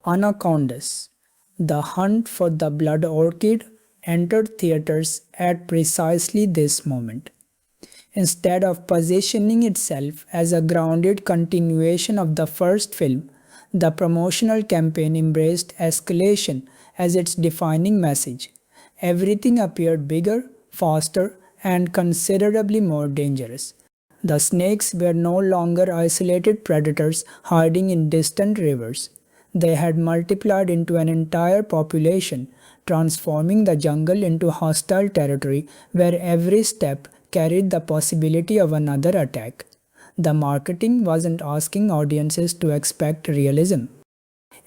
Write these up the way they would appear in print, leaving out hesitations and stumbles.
Anacondas, The Hunt for the Blood Orchid, entered theaters at precisely this moment. Instead of positioning itself as a grounded continuation of the first film, the promotional campaign embraced escalation as its defining message. Everything appeared bigger, faster, and considerably more dangerous. The snakes were no longer isolated predators hiding in distant rivers. They had multiplied into an entire population, transforming the jungle into hostile territory where every step carried the possibility of another attack. The marketing wasn't asking audiences to expect realism.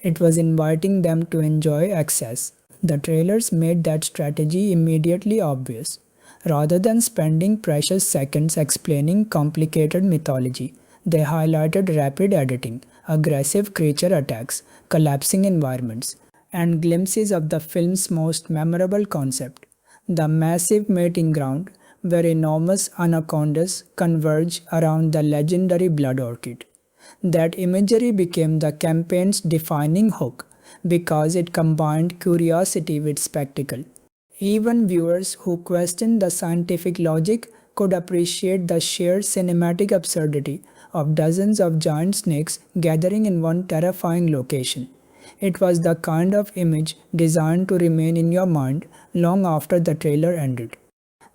It was inviting them to enjoy excess. The trailers made that strategy immediately obvious. Rather than spending precious seconds explaining complicated mythology, they highlighted rapid editing, aggressive creature attacks, collapsing environments, and glimpses of the film's most memorable concept, the massive mating ground where enormous anacondas converge around the legendary blood orchid. That imagery became the campaign's defining hook because it combined curiosity with spectacle. Even viewers who questioned the scientific logic could appreciate the sheer cinematic absurdity of dozens of giant snakes gathering in one terrifying location. It was the kind of image designed to remain in your mind long after the trailer ended.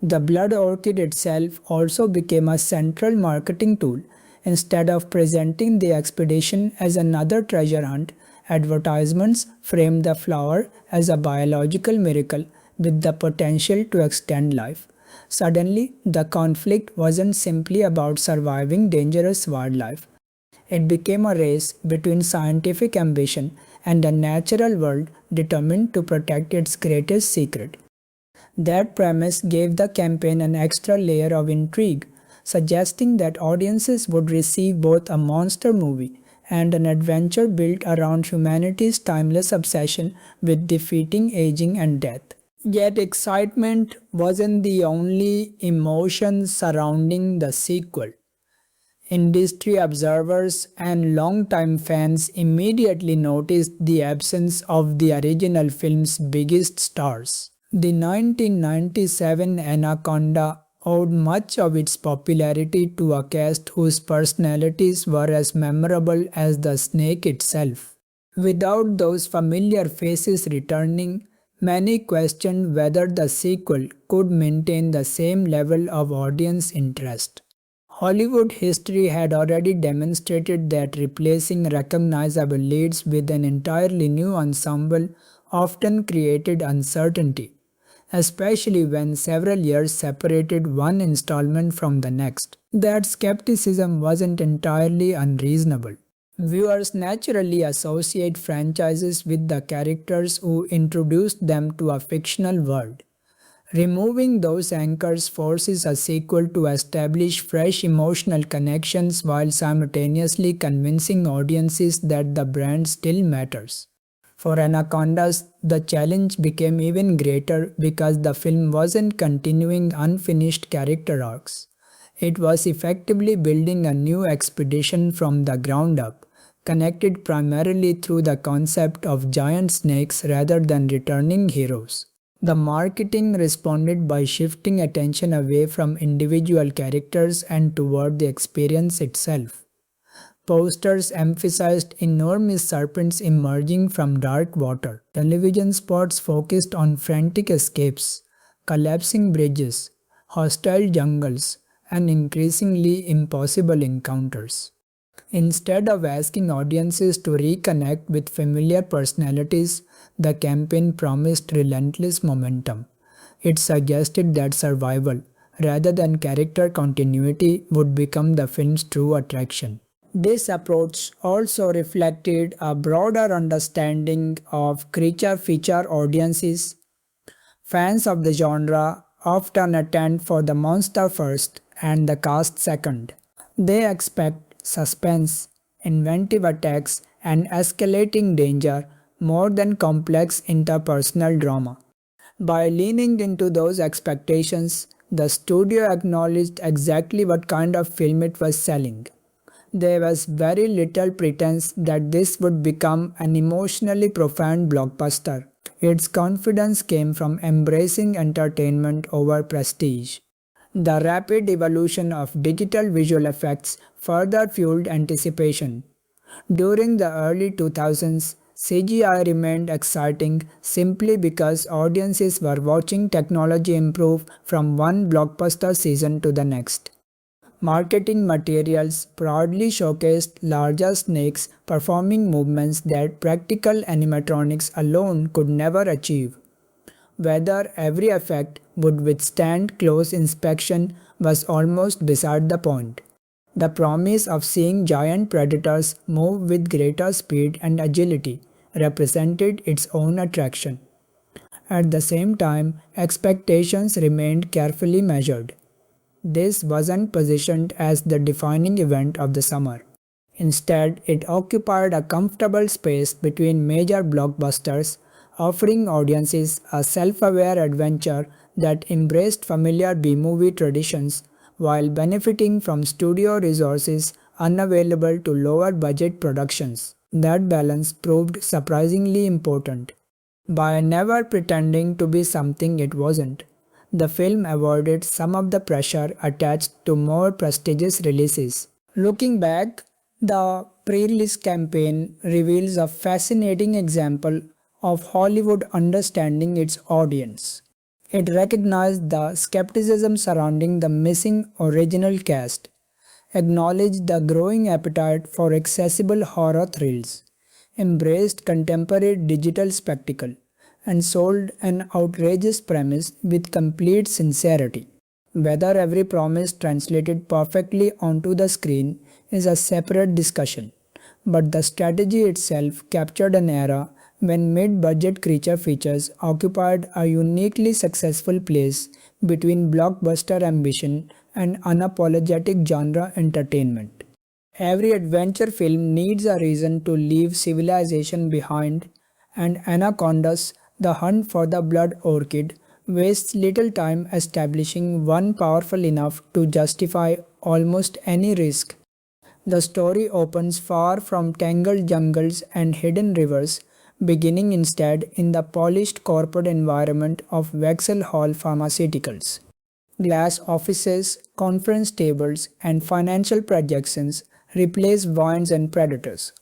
The blood orchid itself also became a central marketing tool. Instead of presenting the expedition as another treasure hunt, advertisements framed the flower as a biological miracle with the potential to extend life. Suddenly, the conflict wasn't simply about surviving dangerous wildlife. It became a race between scientific ambition and a natural world determined to protect its greatest secret. That premise gave the campaign an extra layer of intrigue, suggesting that audiences would receive both a monster movie and an adventure built around humanity's timeless obsession with defeating aging and death. Yet excitement wasn't the only emotion surrounding the sequel. Industry observers and longtime fans immediately noticed the absence of the original film's biggest stars. The 1997 Anaconda owed much of its popularity to a cast whose personalities were as memorable as the snake itself. Without those familiar faces returning, many questioned whether the sequel could maintain the same level of audience interest. Hollywood history had already demonstrated that replacing recognizable leads with an entirely new ensemble often created uncertainty, especially when several years separated one installment from the next. That skepticism wasn't entirely unreasonable. Viewers naturally associate franchises with the characters who introduced them to a fictional world. Removing those anchors forces a sequel to establish fresh emotional connections while simultaneously convincing audiences that the brand still matters. For Anacondas, the challenge became even greater because the film wasn't continuing unfinished character arcs. It was effectively building a new expedition from the ground up, connected primarily through the concept of giant snakes rather than returning heroes. The marketing responded by shifting attention away from individual characters and toward the experience itself. Posters emphasized enormous serpents emerging from dark water. Television spots focused on frantic escapes, collapsing bridges, hostile jungles, and increasingly impossible encounters. Instead of asking audiences to reconnect with familiar personalities, the campaign promised relentless momentum. It suggested that survival, rather than character continuity, would become the film's true attraction. This approach also reflected a broader understanding of creature feature audiences. Fans of the genre often attend for the monster first and the cast second. They expect suspense, inventive attacks, and escalating danger more than complex interpersonal drama. By leaning into those expectations, the studio acknowledged exactly what kind of film it was selling. There was very little pretense that this would become an emotionally profound blockbuster. Its confidence came from embracing entertainment over prestige. The rapid evolution of digital visual effects further fueled anticipation. During the early 2000s, CGI remained exciting simply because audiences were watching technology improve from one blockbuster season to the next. Marketing materials proudly showcased larger snakes performing movements that practical animatronics alone could never achieve. Whether every effect would withstand close inspection was almost beside the point. The promise of seeing giant predators move with greater speed and agility represented its own attraction. At the same time, expectations remained carefully measured. This wasn't positioned as the defining event of the summer. Instead, it occupied a comfortable space between major blockbusters, offering audiences a self-aware adventure that embraced familiar B-movie traditions while benefiting from studio resources unavailable to lower-budget productions. That balance proved surprisingly important. By never pretending to be something it wasn't, the film avoided some of the pressure attached to more prestigious releases. Looking back, the pre-release campaign reveals a fascinating example of Hollywood understanding its audience. It recognized the skepticism surrounding the missing original cast, acknowledged the growing appetite for accessible horror thrills, embraced contemporary digital spectacle, and sold an outrageous premise with complete sincerity. Whether every promise translated perfectly onto the screen is a separate discussion, but the strategy itself captured an era when mid-budget creature features occupied a uniquely successful place between blockbuster ambition and unapologetic genre entertainment. Every adventure film needs a reason to leave civilization behind, and Anacondas, The Hunt for the Blood Orchid, wastes little time establishing one powerful enough to justify almost any risk. The story opens far from tangled jungles and hidden rivers, beginning instead in the polished corporate environment of Vexel Hall Pharmaceuticals. Glass offices, conference tables, and financial projections replace vines and predators,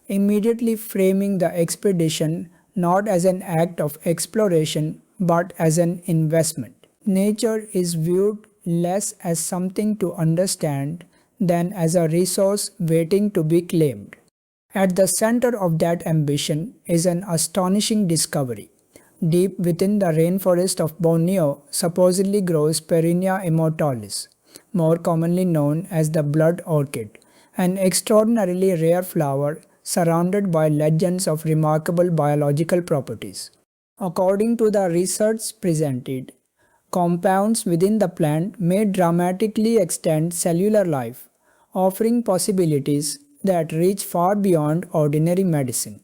immediately framing the expedition not as an act of exploration but as an investment. Nature is viewed less as something to understand than as a resource waiting to be claimed. At the center of that ambition is an astonishing discovery. Deep within the rainforest of Borneo supposedly grows Perinia immortalis, more commonly known as the blood orchid, an extraordinarily rare flower surrounded by legends of remarkable biological properties. According to the research presented, compounds within the plant may dramatically extend cellular life, offering possibilities that reach far beyond ordinary medicine.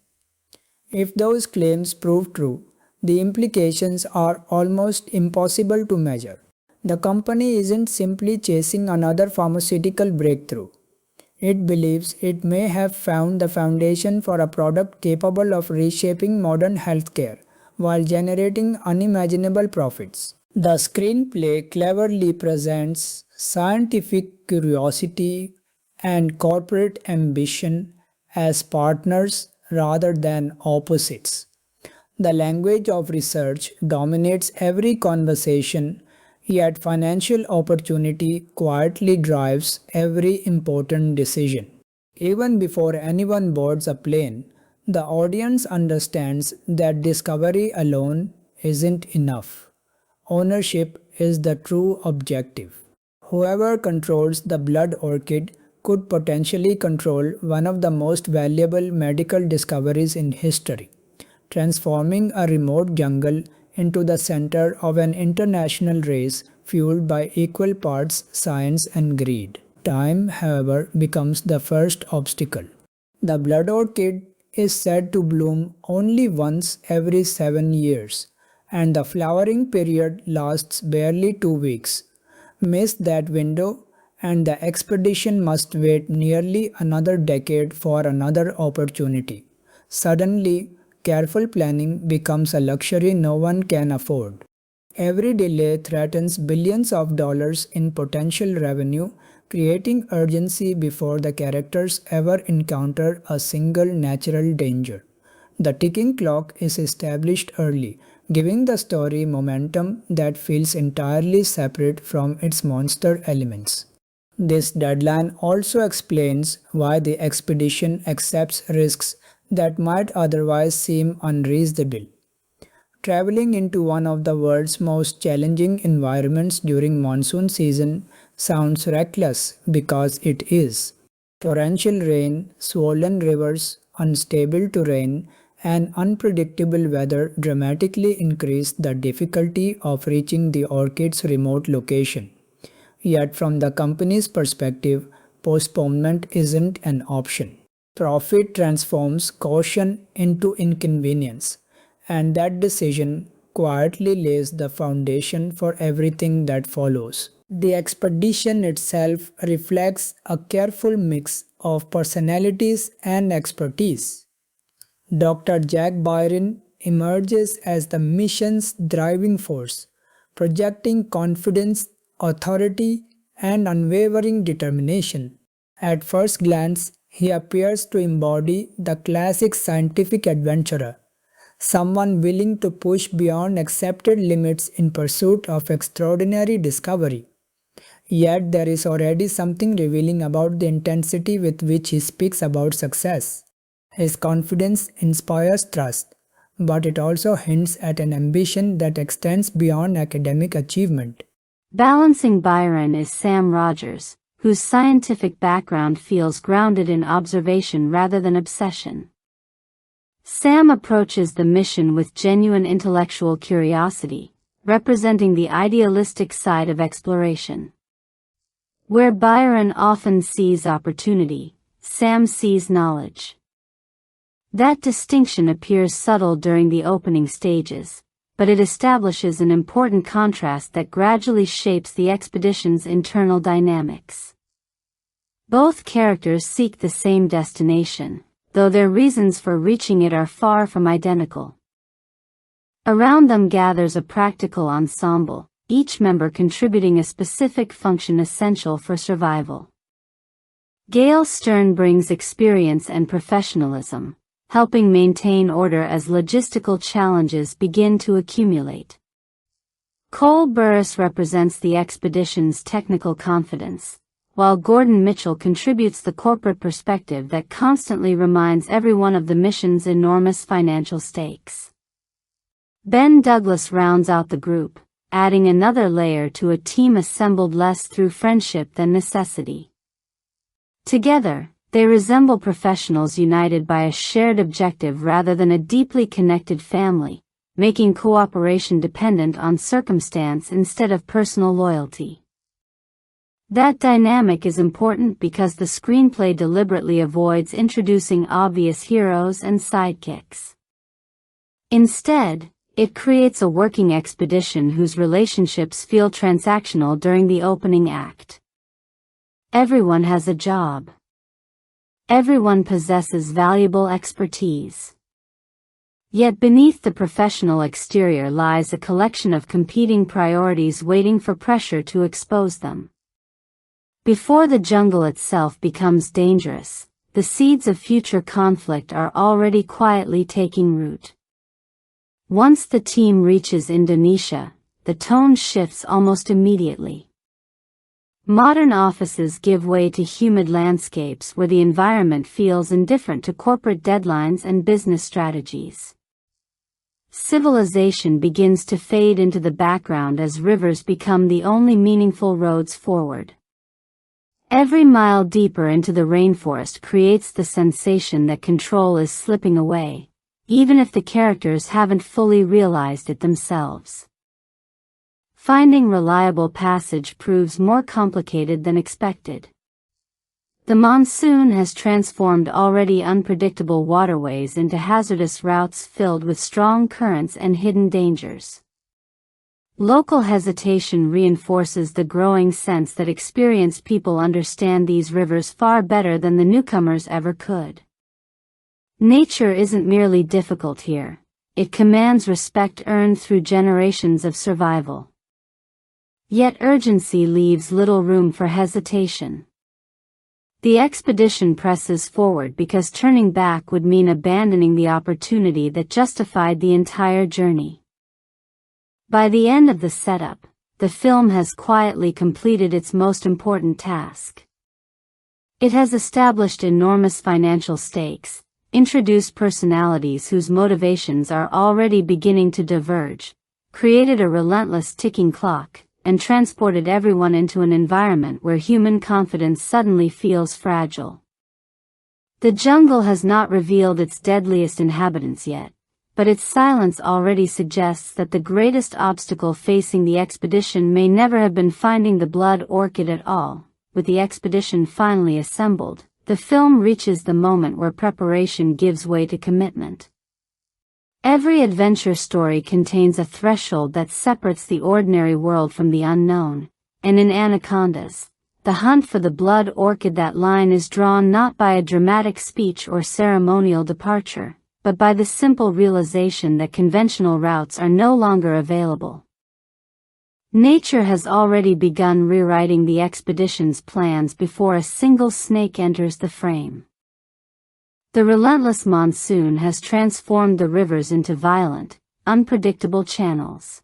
If those claims prove true, the implications are almost impossible to measure. The company isn't simply chasing another pharmaceutical breakthrough. It believes it may have found the foundation for a product capable of reshaping modern healthcare while generating unimaginable profits. The screenplay cleverly presents scientific curiosity and corporate ambition as partners rather than opposites. The language of research dominates every conversation, yet financial opportunity quietly drives every important decision. Even before anyone boards a plane, the audience understands that discovery alone isn't enough. Ownership is the true objective. Whoever controls the blood orchid could potentially control one of the most valuable medical discoveries in history, transforming a remote jungle into the center of an international race fueled by equal parts science and greed. Time, however, becomes the first obstacle. The blood orchid is said to bloom only once every 7 years, and the flowering period lasts barely 2 weeks. Miss that window, and the expedition must wait nearly another decade for another opportunity. Suddenly, careful planning becomes a luxury no one can afford. Every delay threatens billions of dollars in potential revenue, creating urgency before the characters ever encounter a single natural danger. The ticking clock is established early, giving the story momentum that feels entirely separate from its monster elements. This deadline also explains why the expedition accepts risks that might otherwise seem unreasonable. Traveling into one of the world's most challenging environments during monsoon season sounds reckless because it is. Torrential rain, swollen rivers, unstable terrain, and unpredictable weather dramatically increase the difficulty of reaching the orchid's remote location. Yet from the company's perspective, postponement isn't an option. Profit transforms caution into inconvenience, and that decision quietly lays the foundation for everything that follows. The expedition itself reflects a careful mix of personalities and expertise. Dr. Jack Byron emerges as the mission's driving force, projecting confidence, authority, and unwavering determination. At first glance, he appears to embody the classic scientific adventurer, someone willing to push beyond accepted limits in pursuit of extraordinary discovery. Yet there is already something revealing about the intensity with which he speaks about success. His confidence inspires trust, but it also hints at an ambition that extends beyond academic achievement. Balancing Byron is Sam Rogers, whose scientific background feels grounded in observation rather than obsession. Sam approaches the mission with genuine intellectual curiosity, representing the idealistic side of exploration. Where Byron often sees opportunity, Sam sees knowledge. That distinction appears subtle during the opening stages, but it establishes an important contrast that gradually shapes the expedition's internal dynamics. Both characters seek the same destination, though their reasons for reaching it are far from identical. Around them gathers a practical ensemble, each member contributing a specific function essential for survival. Gail Stern brings experience and professionalism, helping maintain order as logistical challenges begin to accumulate. Cole Burris represents the expedition's technical confidence, while Gordon Mitchell contributes the corporate perspective that constantly reminds everyone of the mission's enormous financial stakes. Ben Douglas rounds out the group, adding another layer to a team assembled less through friendship than necessity. Together, they resemble professionals united by a shared objective rather than a deeply connected family, making cooperation dependent on circumstance instead of personal loyalty. That dynamic is important because the screenplay deliberately avoids introducing obvious heroes and sidekicks. Instead, it creates a working expedition whose relationships feel transactional during the opening act. Everyone has a job. Everyone possesses valuable expertise. Yet beneath the professional exterior lies a collection of competing priorities waiting for pressure to expose them. Before the jungle itself becomes dangerous, the seeds of future conflict are already quietly taking root. Once the team reaches Indonesia, the tone shifts almost immediately. Modern offices give way to humid landscapes where the environment feels indifferent to corporate deadlines and business strategies. Civilization begins to fade into the background as rivers become the only meaningful roads forward. Every mile deeper into the rainforest creates the sensation that control is slipping away, even if the characters haven't fully realized it themselves. Finding reliable passage proves more complicated than expected. The monsoon has transformed already unpredictable waterways into hazardous routes filled with strong currents and hidden dangers. Local hesitation reinforces the growing sense that experienced people understand these rivers far better than the newcomers ever could. Nature isn't merely difficult here, it commands respect earned through generations of survival. Yet urgency leaves little room for hesitation. The expedition presses forward because turning back would mean abandoning the opportunity that justified the entire journey. By the end of the setup, the film has quietly completed its most important task. It has established enormous financial stakes, introduced personalities whose motivations are already beginning to diverge, created a relentless ticking clock, and transported everyone into an environment where human confidence suddenly feels fragile. The jungle has not revealed its deadliest inhabitants yet, but its silence already suggests that the greatest obstacle facing the expedition may never have been finding the blood orchid at all. With the expedition finally assembled, the film reaches the moment where preparation gives way to commitment. Every adventure story contains a threshold that separates the ordinary world from the unknown, and in Anacondas, the hunt for the blood orchid, that line is drawn not by a dramatic speech or ceremonial departure, but by the simple realization that conventional routes are no longer available. Nature has already begun rewriting the expedition's plans before a single snake enters the frame. The relentless monsoon has transformed the rivers into violent, unpredictable channels.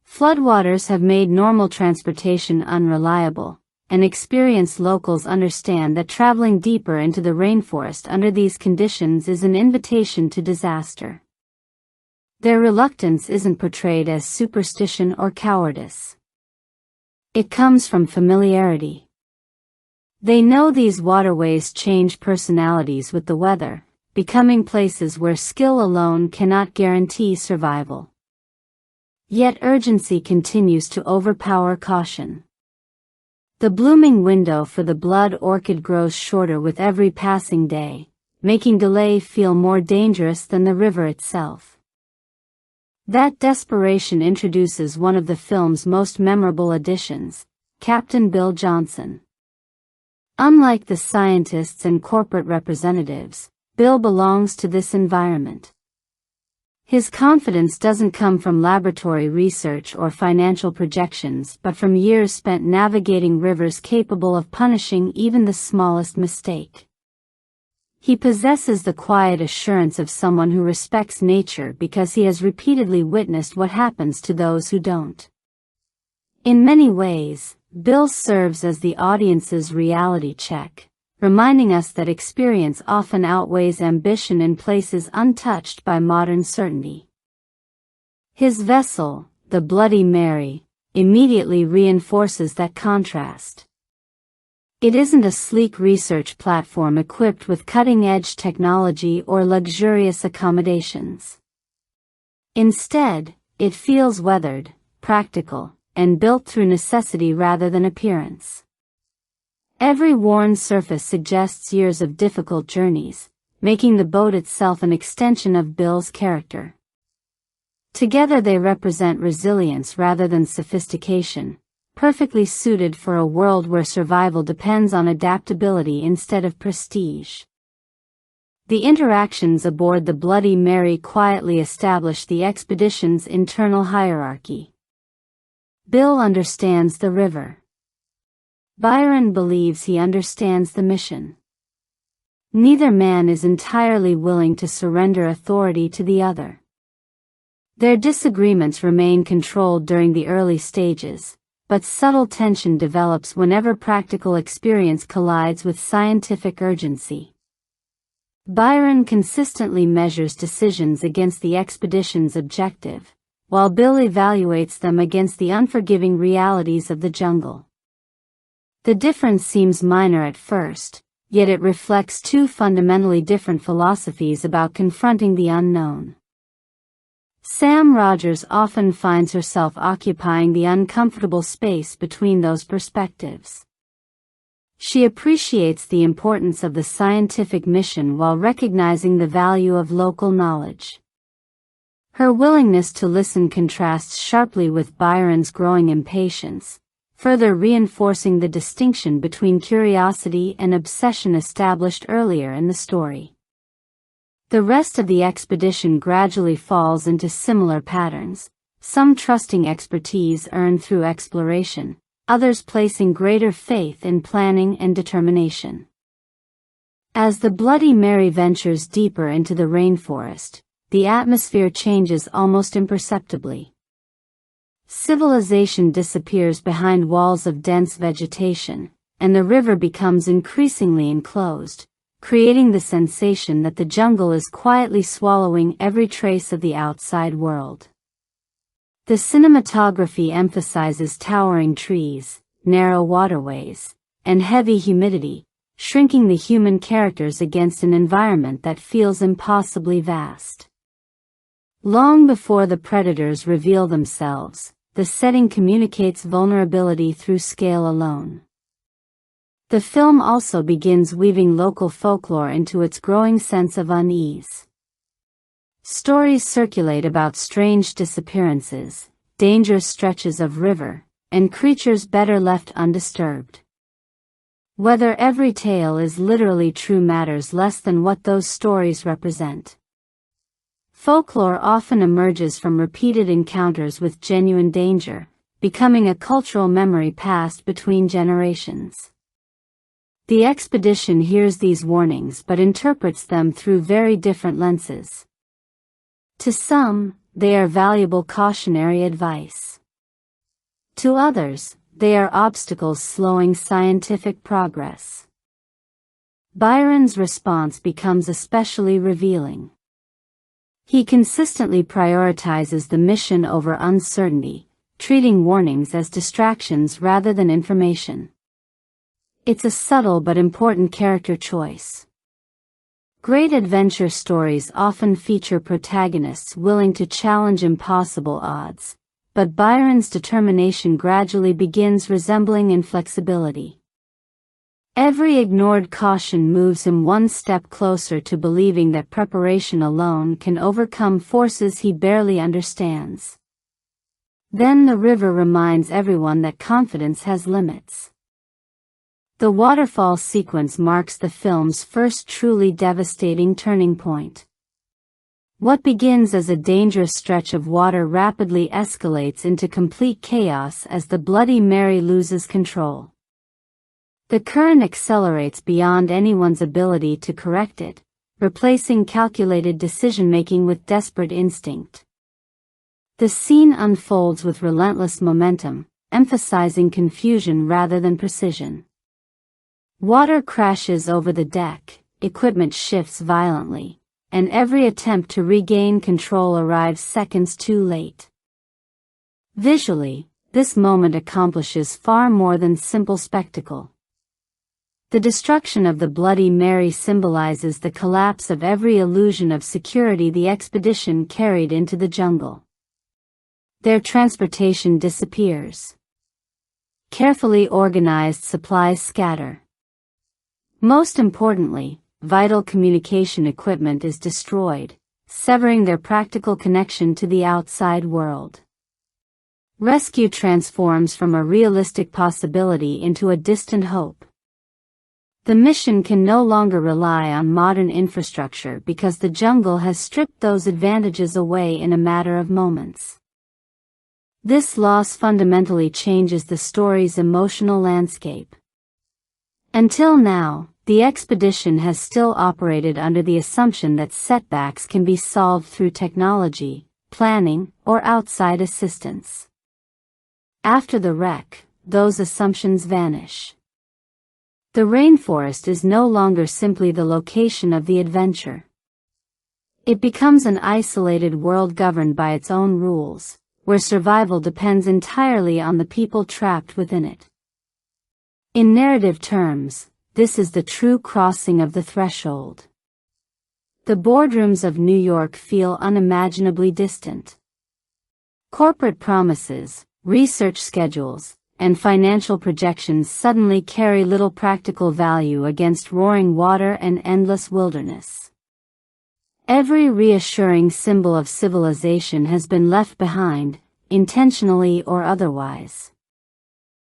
Floodwaters have made normal transportation unreliable, and experienced locals understand that traveling deeper into the rainforest under these conditions is an invitation to disaster. Their reluctance isn't portrayed as superstition or cowardice. It comes from familiarity. They know these waterways change personalities with the weather, becoming places where skill alone cannot guarantee survival. Yet urgency continues to overpower caution. The blooming window for the blood orchid grows shorter with every passing day, making delay feel more dangerous than the river itself. That desperation introduces one of the film's most memorable additions, Captain Bill Johnson. Unlike the scientists and corporate representatives, Bill belongs to this environment. His confidence doesn't come from laboratory research or financial projections, but from years spent navigating rivers capable of punishing even the smallest mistake. He possesses the quiet assurance of someone who respects nature because he has repeatedly witnessed what happens to those who don't. In many ways, Bill serves as the audience's reality check, reminding us that experience often outweighs ambition in places untouched by modern certainty. His vessel, the Bloody Mary, immediately reinforces that contrast. It isn't a sleek research platform equipped with cutting-edge technology or luxurious accommodations. Instead, it feels weathered, practical, and built through necessity rather than appearance. Every worn surface suggests years of difficult journeys, making the boat itself an extension of Bill's character. Together they represent resilience rather than sophistication, perfectly suited for a world where survival depends on adaptability instead of prestige. The interactions aboard the Bloody Mary quietly establish the expedition's internal hierarchy. Bill understands the river. Byron believes he understands the mission. Neither man is entirely willing to surrender authority to the other. Their disagreements remain controlled during the early stages, but subtle tension develops whenever practical experience collides with scientific urgency. Byron consistently measures decisions against the expedition's objective, while Bill evaluates them against the unforgiving realities of the jungle. The difference seems minor at first, yet it reflects two fundamentally different philosophies about confronting the unknown. Sam Rogers often finds herself occupying the uncomfortable space between those perspectives. She appreciates the importance of the scientific mission while recognizing the value of local knowledge. Her willingness to listen contrasts sharply with Byron's growing impatience, further reinforcing the distinction between curiosity and obsession established earlier in the story. The rest of the expedition gradually falls into similar patterns, some trusting expertise earned through exploration, others placing greater faith in planning and determination. As the Bloody Mary ventures deeper into the rainforest, the atmosphere changes almost imperceptibly. Civilization disappears behind walls of dense vegetation, and the river becomes increasingly enclosed, creating the sensation that the jungle is quietly swallowing every trace of the outside world. The cinematography emphasizes towering trees, narrow waterways, and heavy humidity, shrinking the human characters against an environment that feels impossibly vast. Long before the predators reveal themselves, the setting communicates vulnerability through scale alone. The film also begins weaving local folklore into its growing sense of unease. Stories circulate about strange disappearances, dangerous stretches of river, and creatures better left undisturbed. Whether every tale is literally true matters less than what those stories represent. Folklore often emerges from repeated encounters with genuine danger, becoming a cultural memory passed between generations. The expedition hears these warnings but interprets them through very different lenses. To some, they are valuable cautionary advice. To others, they are obstacles slowing scientific progress. Byron's response becomes especially revealing. He consistently prioritizes the mission over uncertainty, treating warnings as distractions rather than information. It's a subtle but important character choice. Great adventure stories often feature protagonists willing to challenge impossible odds, but Byron's determination gradually begins resembling inflexibility. Every ignored caution moves him one step closer to believing that preparation alone can overcome forces he barely understands. Then the river reminds everyone that confidence has limits. The waterfall sequence marks the film's first truly devastating turning point. What begins as a dangerous stretch of water rapidly escalates into complete chaos as the Bloody Mary loses control. The current accelerates beyond anyone's ability to correct it, replacing calculated decision-making with desperate instinct. The scene unfolds with relentless momentum, emphasizing confusion rather than precision. Water crashes over the deck, equipment shifts violently, and every attempt to regain control arrives seconds too late. Visually, this moment accomplishes far more than simple spectacle. The destruction of the Bloody Mary symbolizes the collapse of every illusion of security the expedition carried into the jungle. Their transportation disappears. Carefully organized supplies scatter. Most importantly, vital communication equipment is destroyed, severing their practical connection to the outside world. Rescue transforms from a realistic possibility into a distant hope. The mission can no longer rely on modern infrastructure because the jungle has stripped those advantages away in a matter of moments. This loss fundamentally changes the story's emotional landscape. Until now, the expedition has still operated under the assumption that setbacks can be solved through technology, planning, or outside assistance. After the wreck, those assumptions vanish. The rainforest is no longer simply the location of the adventure. It becomes an isolated world governed by its own rules, where survival depends entirely on the people trapped within it. In narrative terms, this is the true crossing of the threshold. The boardrooms of New York feel unimaginably distant. Corporate promises, research schedules, and financial projections suddenly carry little practical value against roaring water and endless wilderness. Every reassuring symbol of civilization has been left behind, intentionally or otherwise.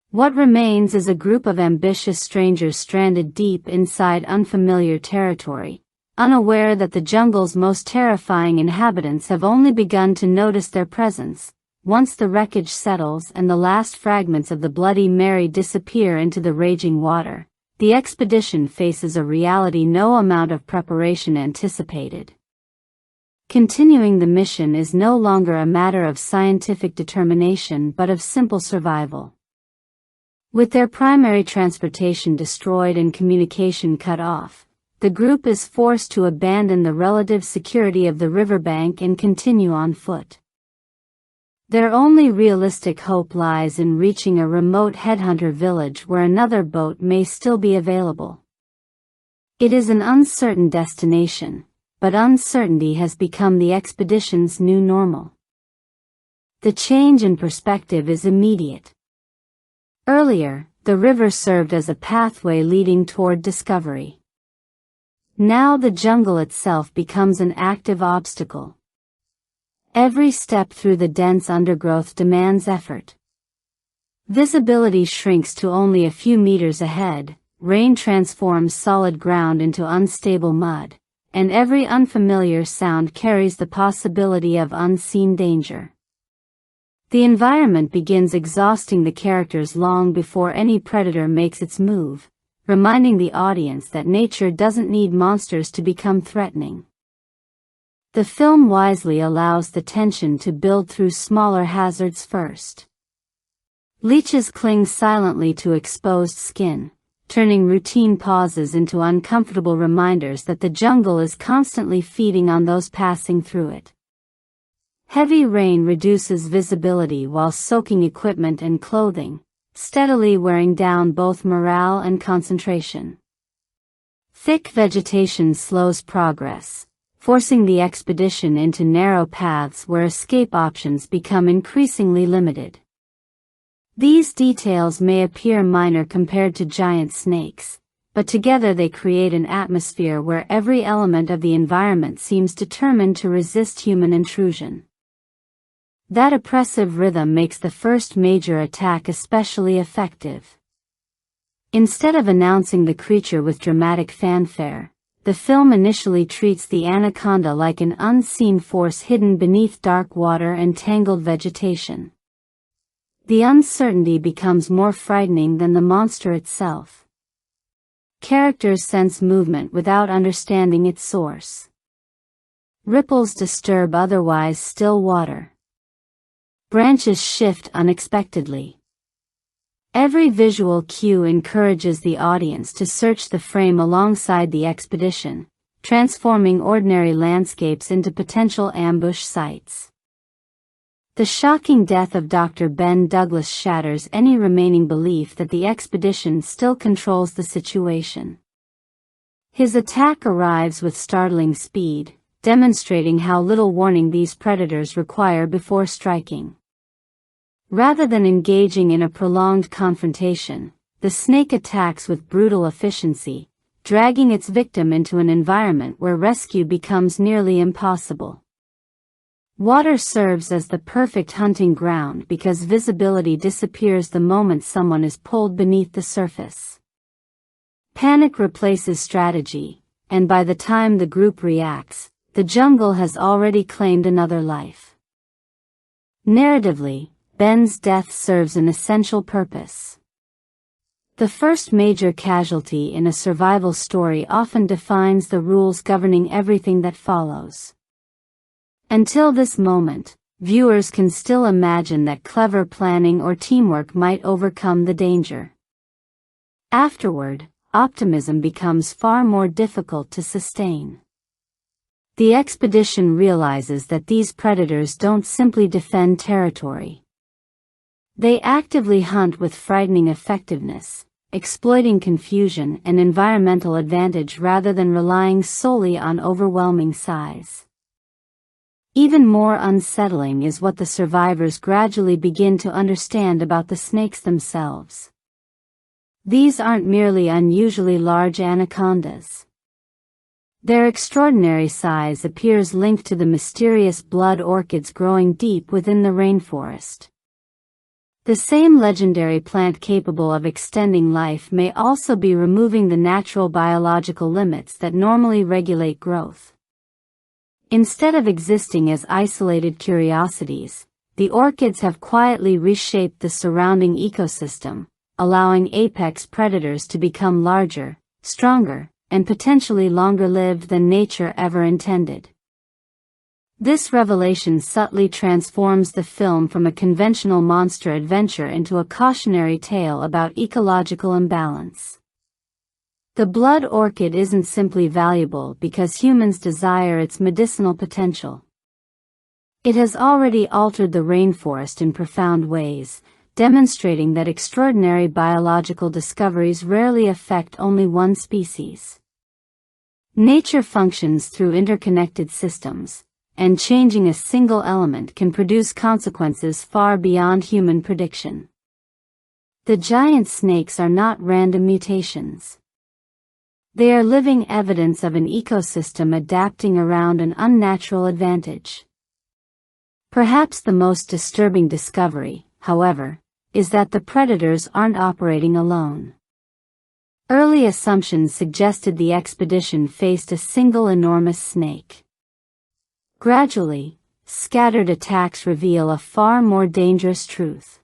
What remains is a group of ambitious strangers stranded deep inside unfamiliar territory, unaware that the jungle's most terrifying inhabitants have only begun to notice their presence. Once the wreckage settles and the last fragments of the Bloody Mary disappear into the raging water, the expedition faces a reality no amount of preparation anticipated. Continuing the mission is no longer a matter of scientific determination but of simple survival. With their primary transportation destroyed and communication cut off, the group is forced to abandon the relative security of the riverbank and continue on foot. Their only realistic hope lies in reaching a remote headhunter village where another boat may still be available. It is an uncertain destination, but uncertainty has become the expedition's new normal. The change in perspective is immediate. Earlier, the river served as a pathway leading toward discovery. Now the jungle itself becomes an active obstacle. Every step through the dense undergrowth demands effort. Visibility shrinks to only a few meters ahead, rain transforms solid ground into unstable mud, and every unfamiliar sound carries the possibility of unseen danger. The environment begins exhausting the characters long before any predator makes its move, reminding the audience that nature doesn't need monsters to become threatening. The film wisely allows the tension to build through smaller hazards first. Leeches cling silently to exposed skin, turning routine pauses into uncomfortable reminders that the jungle is constantly feeding on those passing through it. Heavy rain reduces visibility while soaking equipment and clothing, steadily wearing down both morale and concentration. Thick vegetation slows progress, forcing the expedition into narrow paths where escape options become increasingly limited. These details may appear minor compared to giant snakes, but together they create an atmosphere where every element of the environment seems determined to resist human intrusion. That oppressive rhythm makes the first major attack especially effective. Instead of announcing the creature with dramatic fanfare, the film initially treats the anaconda like an unseen force hidden beneath dark water and tangled vegetation. The uncertainty becomes more frightening than the monster itself. Characters sense movement without understanding its source. Ripples disturb otherwise still water. Branches shift unexpectedly. Every visual cue encourages the audience to search the frame alongside the expedition, transforming ordinary landscapes into potential ambush sites. The shocking death of Dr. Ben Douglas shatters any remaining belief that the expedition still controls the situation. His attack arrives with startling speed, demonstrating how little warning these predators require before striking. Rather than engaging in a prolonged confrontation, the snake attacks with brutal efficiency, dragging its victim into an environment where rescue becomes nearly impossible. Water serves as the perfect hunting ground because visibility disappears the moment someone is pulled beneath the surface. Panic replaces strategy, and by the time the group reacts, the jungle has already claimed another life. Narratively, Ben's death serves an essential purpose. The first major casualty in a survival story often defines the rules governing everything that follows. Until this moment, viewers can still imagine that clever planning or teamwork might overcome the danger. Afterward, optimism becomes far more difficult to sustain. The expedition realizes that these predators don't simply defend territory. They actively hunt with frightening effectiveness, exploiting confusion and environmental advantage rather than relying solely on overwhelming size. Even more unsettling is what the survivors gradually begin to understand about the snakes themselves. These aren't merely unusually large anacondas. Their extraordinary size appears linked to the mysterious blood orchids growing deep within the rainforest. The same legendary plant capable of extending life may also be removing the natural biological limits that normally regulate growth. Instead of existing as isolated curiosities, the orchids have quietly reshaped the surrounding ecosystem, allowing apex predators to become larger, stronger, and potentially longer-lived than nature ever intended. This revelation subtly transforms the film from a conventional monster adventure into a cautionary tale about ecological imbalance. The blood orchid isn't simply valuable because humans desire its medicinal potential. It has already altered the rainforest in profound ways, demonstrating that extraordinary biological discoveries rarely affect only one species. Nature functions through interconnected systems, and changing a single element can produce consequences far beyond human prediction. The giant snakes are not random mutations. They are living evidence of an ecosystem adapting around an unnatural advantage. Perhaps the most disturbing discovery, however, is that the predators aren't operating alone. Early assumptions suggested the expedition faced a single enormous snake. Gradually, scattered attacks reveal a far more dangerous truth.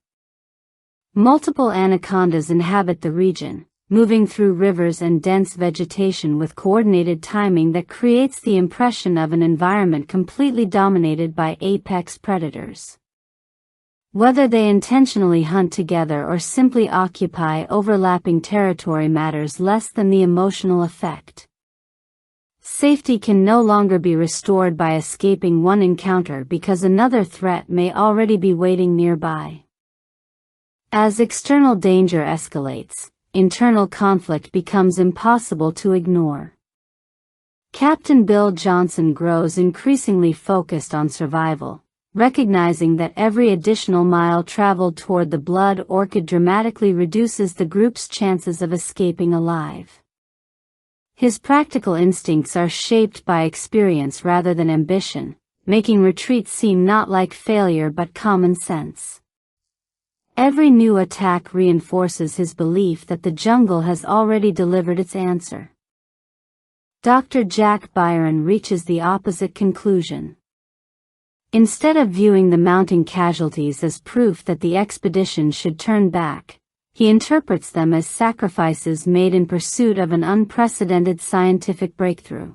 Multiple anacondas inhabit the region, moving through rivers and dense vegetation with coordinated timing that creates the impression of an environment completely dominated by apex predators. Whether they intentionally hunt together or simply occupy overlapping territory matters less than the emotional effect. Safety can no longer be restored by escaping one encounter because another threat may already be waiting nearby. As external danger escalates, internal conflict becomes impossible to ignore. Captain Bill Johnson grows increasingly focused on survival, recognizing that every additional mile traveled toward the blood orchid dramatically reduces the group's chances of escaping alive. His practical instincts are shaped by experience rather than ambition, making retreat seem not like failure but common sense. Every new attack reinforces his belief that the jungle has already delivered its answer. Dr. Jack Byron reaches the opposite conclusion. Instead of viewing the mounting casualties as proof that the expedition should turn back, he interprets them as sacrifices made in pursuit of an unprecedented scientific breakthrough.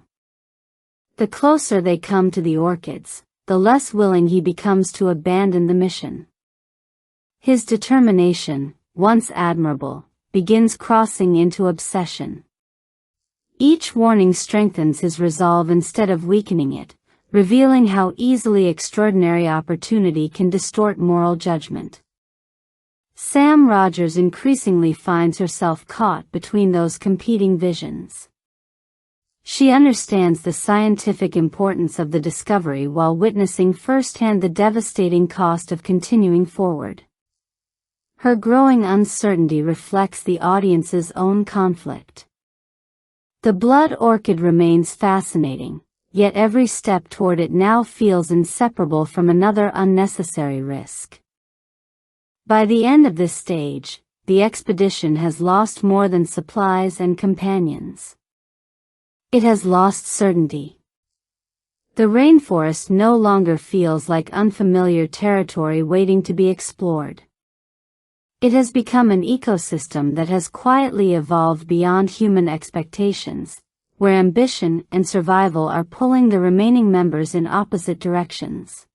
The closer they come to the orchids, the less willing he becomes to abandon the mission. His determination, once admirable, begins crossing into obsession. Each warning strengthens his resolve instead of weakening it, revealing how easily extraordinary opportunity can distort moral judgment. Sam Rogers increasingly finds herself caught between those competing visions. She understands the scientific importance of the discovery while witnessing firsthand the devastating cost of continuing forward. Her growing uncertainty reflects the audience's own conflict. The blood orchid remains fascinating, yet every step toward it now feels inseparable from another unnecessary risk. By the end of this stage, the expedition has lost more than supplies and companions. It has lost certainty. The rainforest no longer feels like unfamiliar territory waiting to be explored. It has become an ecosystem that has quietly evolved beyond human expectations, where ambition and survival are pulling the remaining members in opposite directions.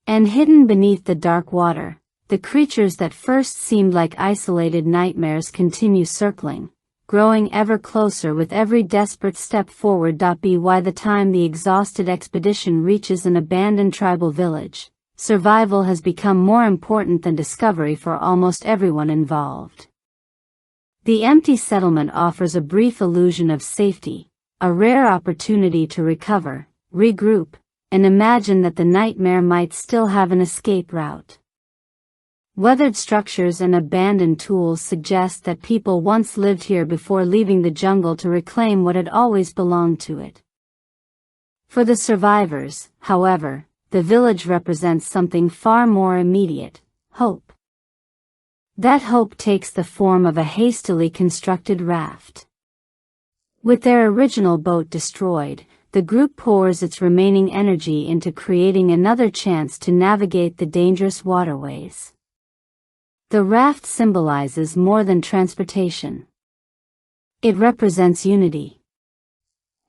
And hidden beneath the dark water, the creatures that first seemed like isolated nightmares continue circling, growing ever closer with every desperate step forward. By the time the exhausted expedition reaches an abandoned tribal village, survival has become more important than discovery for almost everyone involved. The empty settlement offers a brief illusion of safety, a rare opportunity to recover, regroup, and imagine that the nightmare might still have an escape route. Weathered structures and abandoned tools suggest that people once lived here before leaving the jungle to reclaim what had always belonged to it. For the survivors, however, the village represents something far more immediate: hope. That hope takes the form of a hastily constructed raft. With their original boat destroyed, the group pours its remaining energy into creating another chance to navigate the dangerous waterways. The raft symbolizes more than transportation. It represents unity.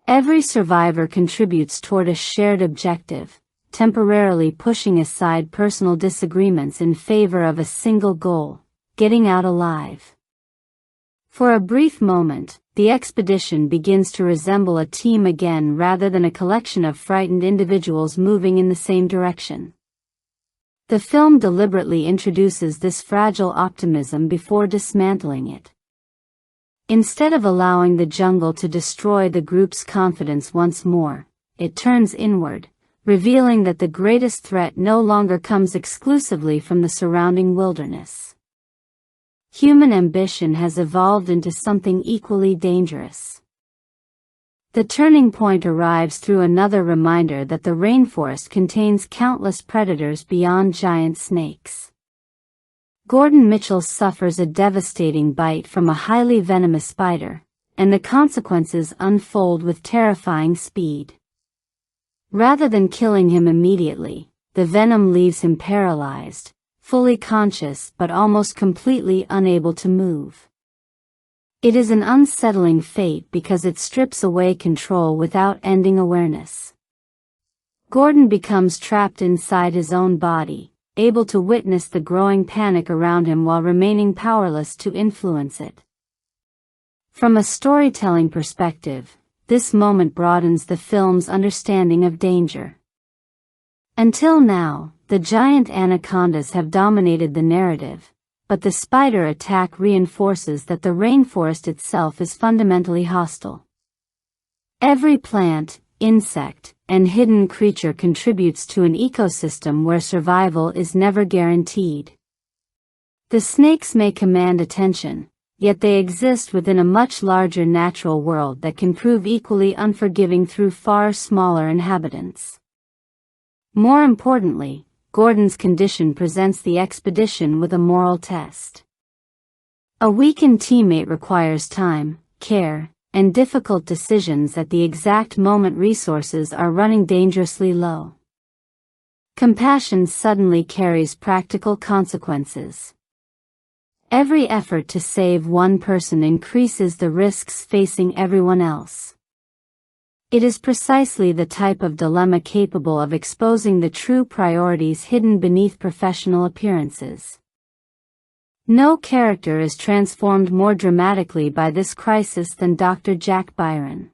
Every survivor contributes toward a shared objective, temporarily pushing aside personal disagreements in favor of a single goal: getting out alive. For a brief moment, the expedition begins to resemble a team again rather than a collection of frightened individuals moving in the same direction. The film deliberately introduces this fragile optimism before dismantling it. Instead of allowing the jungle to destroy the group's confidence once more, it turns inward, revealing that the greatest threat no longer comes exclusively from the surrounding wilderness. Human ambition has evolved into something equally dangerous. The turning point arrives through another reminder that the rainforest contains countless predators beyond giant snakes. Gordon Mitchell suffers a devastating bite from a highly venomous spider, and the consequences unfold with terrifying speed. Rather than killing him immediately, the venom leaves him paralyzed, fully conscious but almost completely unable to move. It is an unsettling fate because it strips away control without ending awareness. Gordon becomes trapped inside his own body, able to witness the growing panic around him while remaining powerless to influence it. From a storytelling perspective, this moment broadens the film's understanding of danger. Until now, the giant anacondas have dominated the narrative, but the spider attack reinforces that the rainforest itself is fundamentally hostile. Every plant, insect, and hidden creature contributes to an ecosystem where survival is never guaranteed. The snakes may command attention, yet they exist within a much larger natural world that can prove equally unforgiving through far smaller inhabitants. More importantly, Gordon's condition presents the expedition with a moral test. A weakened teammate requires time, care, and difficult decisions at the exact moment resources are running dangerously low. Compassion suddenly carries practical consequences. Every effort to save one person increases the risks facing everyone else. It is precisely the type of dilemma capable of exposing the true priorities hidden beneath professional appearances. No character is transformed more dramatically by this crisis than Dr. Jack Byron.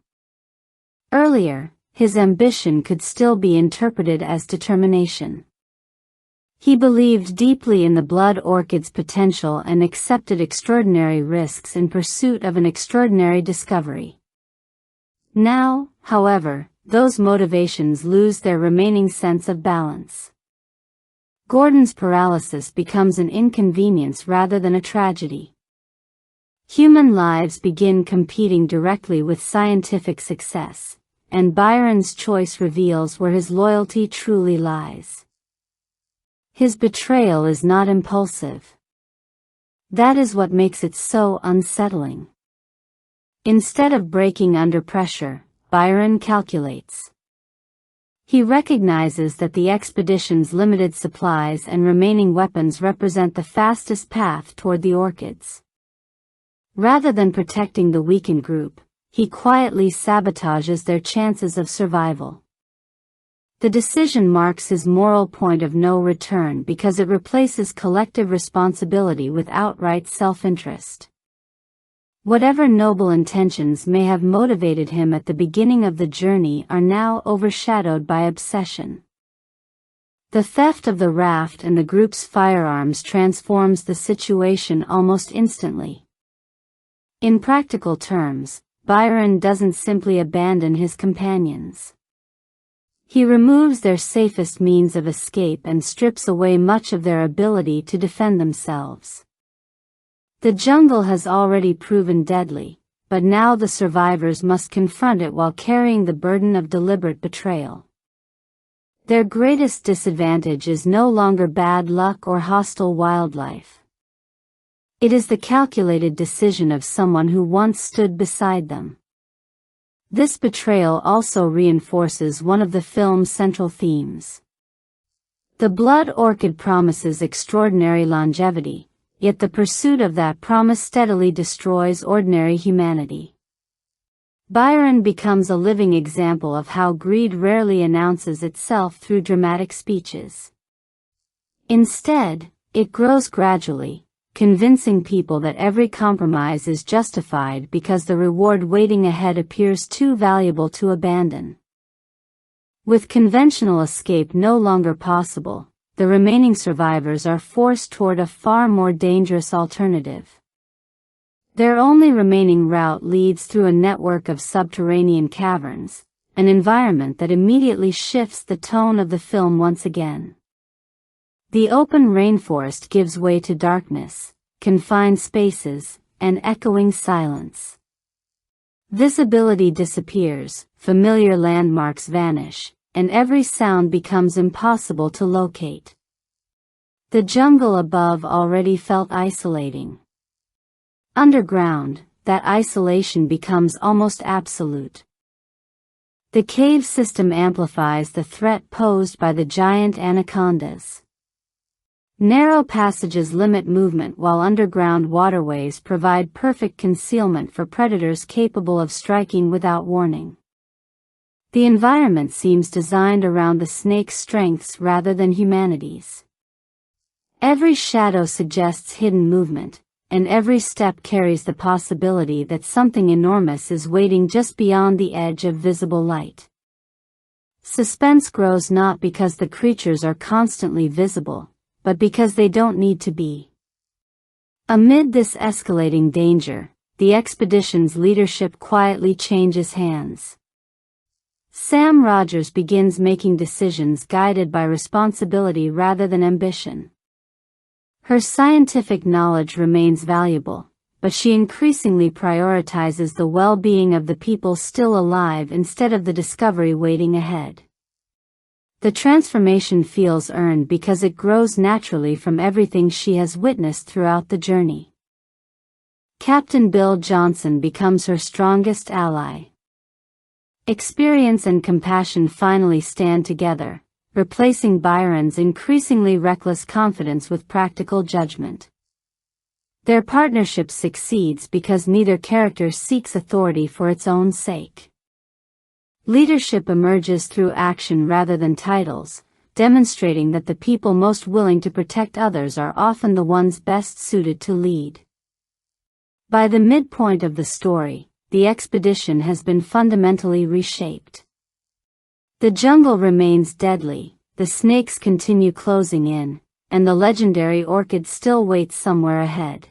Earlier, his ambition could still be interpreted as determination. He believed deeply in the blood orchid's potential and accepted extraordinary risks in pursuit of an extraordinary discovery. Now, however, those motivations lose their remaining sense of balance. Gordon's paralysis becomes an inconvenience rather than a tragedy. Human lives begin competing directly with scientific success, and Byron's choice reveals where his loyalty truly lies. His betrayal is not impulsive. That is what makes it so unsettling. Instead of breaking under pressure, Byron calculates. He recognizes that the expedition's limited supplies and remaining weapons represent the fastest path toward the orchids. Rather than protecting the weakened group, he quietly sabotages their chances of survival. The decision marks his moral point of no return because it replaces collective responsibility with outright self-interest. Whatever noble intentions may have motivated him at the beginning of the journey are now overshadowed by obsession. The theft of the raft and the group's firearms transforms the situation almost instantly. In practical terms, Byron doesn't simply abandon his companions. He removes their safest means of escape and strips away much of their ability to defend themselves. The jungle has already proven deadly, but now the survivors must confront it while carrying the burden of deliberate betrayal. Their greatest disadvantage is no longer bad luck or hostile wildlife. It is the calculated decision of someone who once stood beside them. This betrayal also reinforces one of the film's central themes. The blood orchid promises extraordinary longevity, yet the pursuit of that promise steadily destroys ordinary humanity. Byron becomes a living example of how greed rarely announces itself through dramatic speeches. Instead, it grows gradually, convincing people that every compromise is justified because the reward waiting ahead appears too valuable to abandon. With conventional escape no longer possible, the remaining survivors are forced toward a far more dangerous alternative. Their only remaining route leads through a network of subterranean caverns, an environment that immediately shifts the tone of the film once again. The open rainforest gives way to darkness, confined spaces, and echoing silence. Visibility disappears, familiar landmarks vanish, and every sound becomes impossible to locate. The jungle above already felt isolating. Underground, that isolation becomes almost absolute. The cave system amplifies the threat posed by the giant anacondas. Narrow passages limit movement while underground waterways provide perfect concealment for predators capable of striking without warning. The environment seems designed around the snake's strengths rather than humanity's. Every shadow suggests hidden movement, and every step carries the possibility that something enormous is waiting just beyond the edge of visible light. Suspense grows not because the creatures are constantly visible, but because they don't need to be. Amid this escalating danger, the expedition's leadership quietly changes hands. Sam Rogers begins making decisions guided by responsibility rather than ambition. Her scientific knowledge remains valuable, but she increasingly prioritizes the well-being of the people still alive instead of the discovery waiting ahead. The transformation feels earned because it grows naturally from everything she has witnessed throughout the journey. Captain Bill Johnson becomes her strongest ally. Experience and compassion finally stand together, replacing Byron's increasingly reckless confidence with practical judgment. Their partnership succeeds because neither character seeks authority for its own sake. Leadership emerges through action rather than titles, demonstrating that the people most willing to protect others are often the ones best suited to lead. By the midpoint of the story, the expedition has been fundamentally reshaped. The jungle remains deadly, the snakes continue closing in, and the legendary orchid still waits somewhere ahead.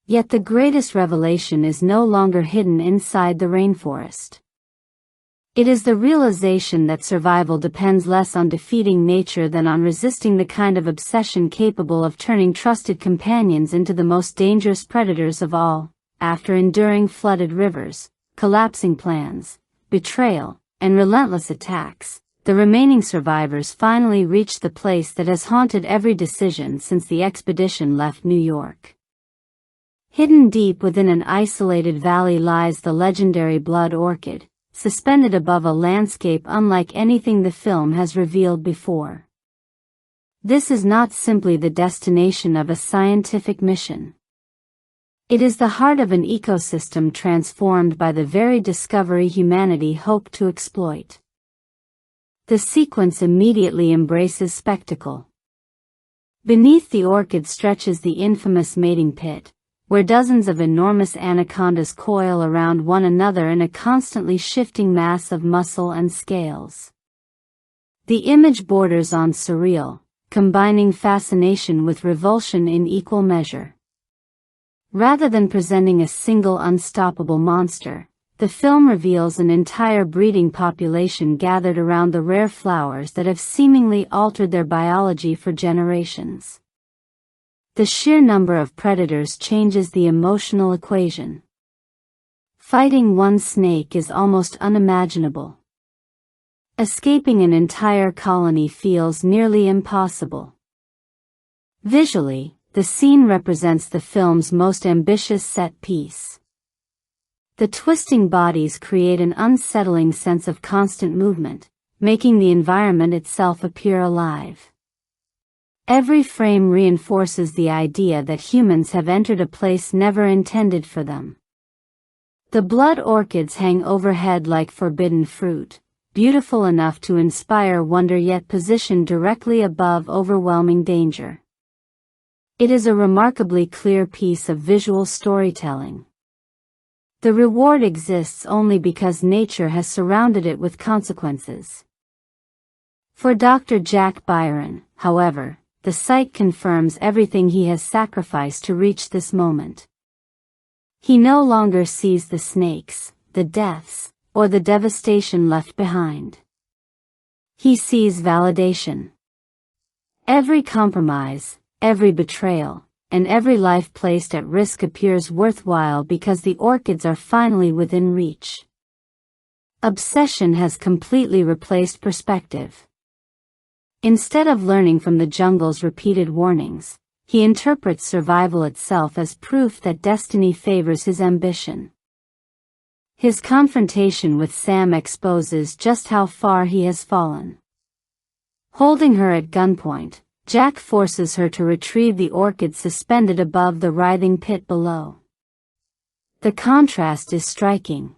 Yet the greatest revelation is no longer hidden inside the rainforest. It is the realization that survival depends less on defeating nature than on resisting the kind of obsession capable of turning trusted companions into the most dangerous predators of all. After enduring flooded rivers, collapsing plans, betrayal, and relentless attacks, the remaining survivors finally reach the place that has haunted every decision since the expedition left New York. Hidden deep within an isolated valley lies the legendary blood orchid, suspended above a landscape unlike anything the film has revealed before. This is not simply the destination of a scientific mission. It is the heart of an ecosystem transformed by the very discovery humanity hoped to exploit. The sequence immediately embraces spectacle. Beneath the orchid stretches the infamous mating pit, where dozens of enormous anacondas coil around one another in a constantly shifting mass of muscle and scales. The image borders on surreal, combining fascination with revulsion in equal measure. Rather than presenting a single unstoppable monster, the film reveals an entire breeding population gathered around the rare flowers that have seemingly altered their biology for generations. The sheer number of predators changes the emotional equation. Fighting one snake is almost unimaginable. Escaping an entire colony feels nearly impossible. Visually, the scene represents the film's most ambitious set piece. The twisting bodies create an unsettling sense of constant movement, making the environment itself appear alive. Every frame reinforces the idea that humans have entered a place never intended for them. The blood orchids hang overhead like forbidden fruit, beautiful enough to inspire wonder yet positioned directly above overwhelming danger. It is a remarkably clear piece of visual storytelling. The reward exists only because nature has surrounded it with consequences. For Dr. Jack Byron, however, the sight confirms everything he has sacrificed to reach this moment. He no longer sees the snakes, the deaths, or the devastation left behind. He sees validation. Every compromise, every betrayal, and every life placed at risk appears worthwhile because the orchids are finally within reach. Obsession has completely replaced perspective. Instead of learning from the jungle's repeated warnings, he interprets survival itself as proof that destiny favors his ambition. His confrontation with Sam exposes just how far he has fallen. Holding her at gunpoint, Jack forces her to retrieve the orchid suspended above the writhing pit below. The contrast is striking.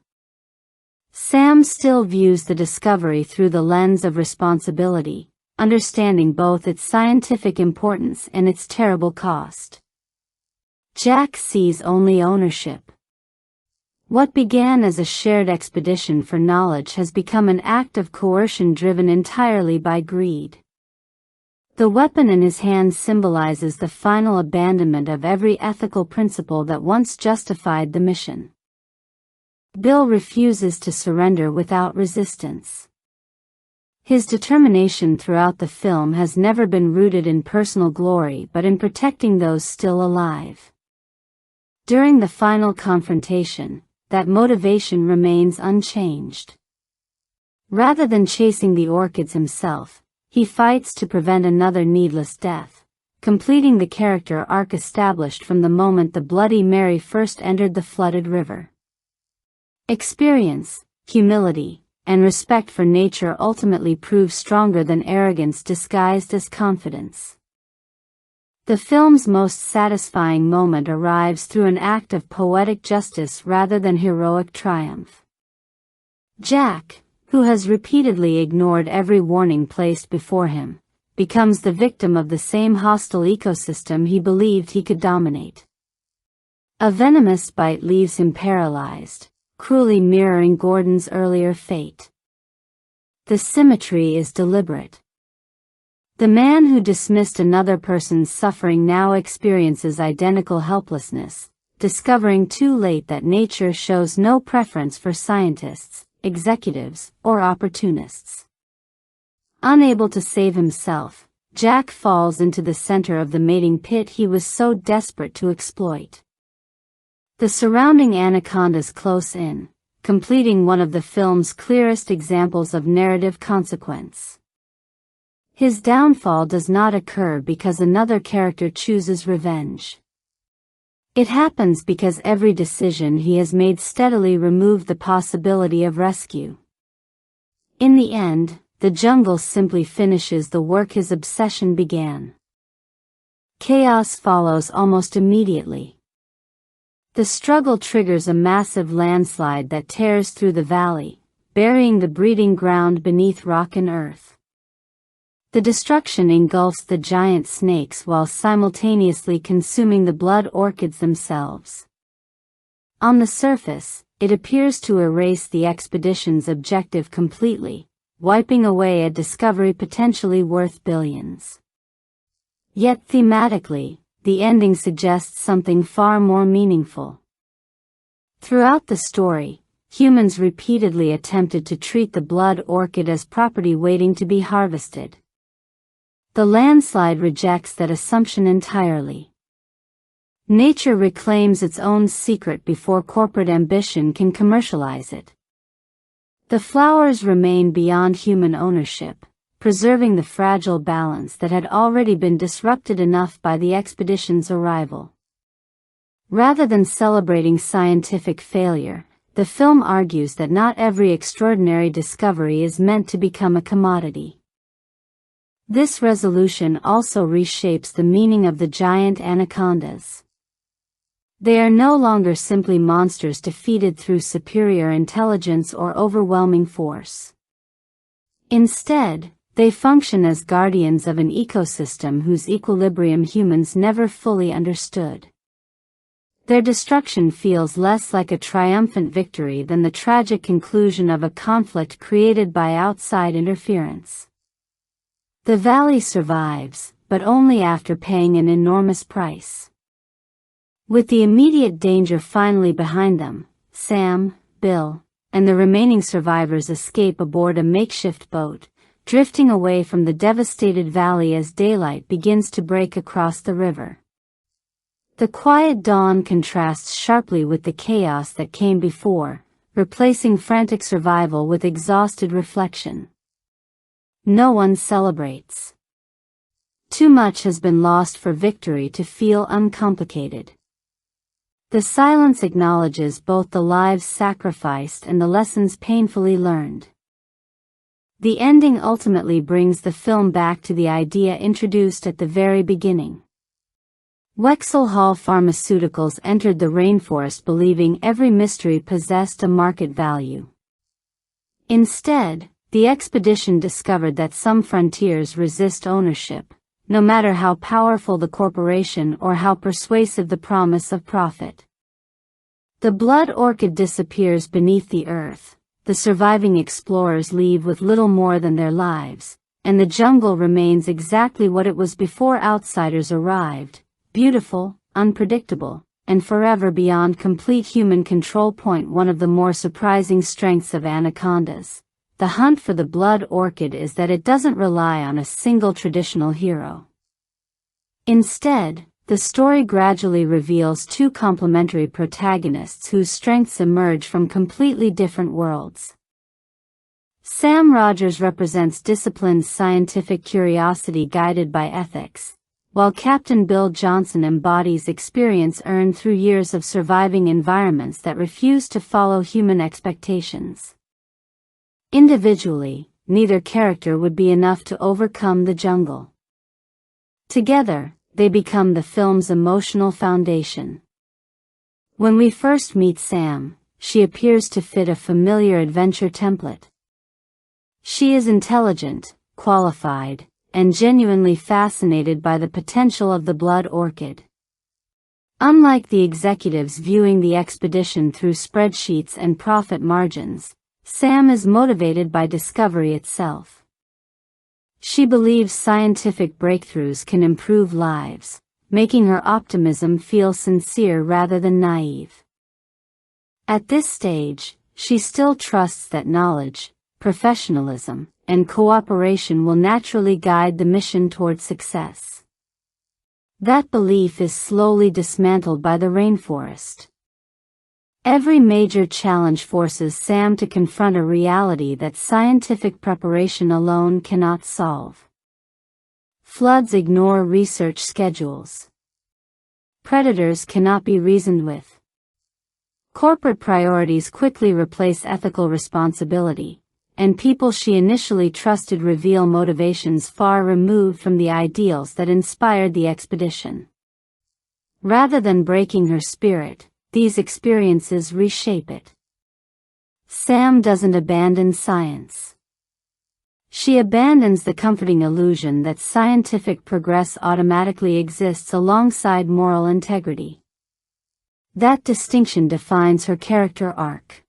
Sam still views the discovery through the lens of responsibility, understanding both its scientific importance and its terrible cost. Jack sees only ownership. What began as a shared expedition for knowledge has become an act of coercion driven entirely by greed. The weapon in his hand symbolizes the final abandonment of every ethical principle that once justified the mission. Bill refuses to surrender without resistance. His determination throughout the film has never been rooted in personal glory but in protecting those still alive. During the final confrontation, that motivation remains unchanged. Rather than chasing the orchids himself, he fights to prevent another needless death, completing the character arc established from the moment the Bloody Mary first entered the flooded river. Experience, humility, and respect for nature ultimately prove stronger than arrogance disguised as confidence. The film's most satisfying moment arrives through an act of poetic justice rather than heroic triumph. Jack, who has repeatedly ignored every warning placed before him, becomes the victim of the same hostile ecosystem he believed he could dominate. A venomous bite leaves him paralyzed, cruelly mirroring Gordon's earlier fate. The symmetry is deliberate. The man who dismissed another person's suffering now experiences identical helplessness, discovering too late that nature shows no preference for scientists, executives, or opportunists. Unable to save himself, Jack falls into the center of the mating pit he was so desperate to exploit. The surrounding anacondas close in, completing one of the film's clearest examples of narrative consequence. His downfall does not occur because another character chooses revenge. It happens because every decision he has made steadily removed the possibility of rescue. In the end, the jungle simply finishes the work his obsession began. Chaos follows almost immediately. The struggle triggers a massive landslide that tears through the valley, burying the breeding ground beneath rock and earth. The destruction engulfs the giant snakes while simultaneously consuming the blood orchids themselves. On the surface, it appears to erase the expedition's objective completely, wiping away a discovery potentially worth billions. Yet thematically, the ending suggests something far more meaningful. Throughout the story, humans repeatedly attempted to treat the blood orchid as property waiting to be harvested. The landslide rejects that assumption entirely. Nature reclaims its own secret before corporate ambition can commercialize it. The flowers remain beyond human ownership, preserving the fragile balance that had already been disrupted enough by the expedition's arrival. Rather than celebrating scientific failure, the film argues that not every extraordinary discovery is meant to become a commodity. This resolution also reshapes the meaning of the giant anacondas. They are no longer simply monsters defeated through superior intelligence or overwhelming force. Instead, they function as guardians of an ecosystem whose equilibrium humans never fully understood. Their destruction feels less like a triumphant victory than the tragic conclusion of a conflict created by outside interference. The valley survives, but only after paying an enormous price. With the immediate danger finally behind them, Sam, Bill, and the remaining survivors escape aboard a makeshift boat, drifting away from the devastated valley as daylight begins to break across the river. The quiet dawn contrasts sharply with the chaos that came before, replacing frantic survival with exhausted reflection. No one celebrates. Too much has been lost for victory to feel uncomplicated. The silence acknowledges both the lives sacrificed and the lessons painfully learned. The ending ultimately brings the film back to the idea introduced at the very beginning. Wexel Hall Pharmaceuticals entered the rainforest believing every mystery possessed a market value. Instead, the expedition discovered that some frontiers resist ownership, no matter how powerful the corporation or how persuasive the promise of profit. The blood orchid disappears beneath the earth, the surviving explorers leave with little more than their lives, and the jungle remains exactly what it was before outsiders arrived, beautiful, unpredictable, and forever beyond complete human control. One of the more surprising strengths of Anacondas, the hunt for the blood orchid, is that it doesn't rely on a single traditional hero. Instead, the story gradually reveals two complementary protagonists whose strengths emerge from completely different worlds. Sam Rogers represents disciplined scientific curiosity guided by ethics, while Captain Bill Johnson embodies experience earned through years of surviving environments that refuse to follow human expectations. Individually, neither character would be enough to overcome the jungle. Together, they become the film's emotional foundation. When we first meet Sam, she appears to fit a familiar adventure template. She is intelligent, qualified, and genuinely fascinated by the potential of the blood orchid. Unlike the executives viewing the expedition through spreadsheets and profit margins, Sam is motivated by discovery itself. She believes scientific breakthroughs can improve lives, making her optimism feel sincere rather than naive. At this stage, she still trusts that knowledge, professionalism, and cooperation will naturally guide the mission toward success. That belief is slowly dismantled by the rainforest. Every major challenge forces Sam to confront a reality that scientific preparation alone cannot solve. Floods ignore research schedules. Predators cannot be reasoned with. Corporate priorities quickly replace ethical responsibility, and people she initially trusted reveal motivations far removed from the ideals that inspired the expedition. Rather than breaking her spirit, these experiences reshape it. Sam doesn't abandon science. She abandons the comforting illusion that scientific progress automatically exists alongside moral integrity. That distinction defines her character arc.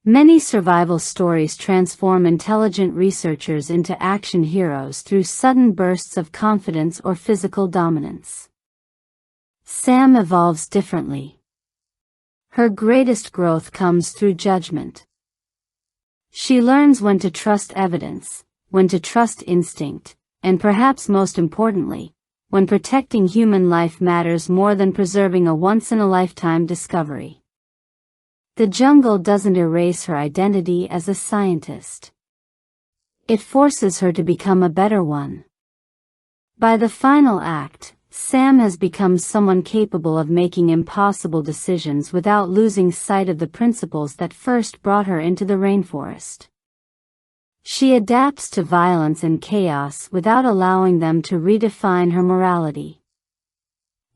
Many survival stories transform intelligent researchers into action heroes through sudden bursts of confidence or physical dominance. Sam evolves differently. Her greatest growth comes through judgment. She learns when to trust evidence, when to trust instinct, and perhaps most importantly, when protecting human life matters more than preserving a once-in-a-lifetime discovery. The jungle doesn't erase her identity as a scientist. It forces her to become a better one. By the final act, Sam has become someone capable of making impossible decisions without losing sight of the principles that first brought her into the rainforest. She adapts to violence and chaos without allowing them to redefine her morality.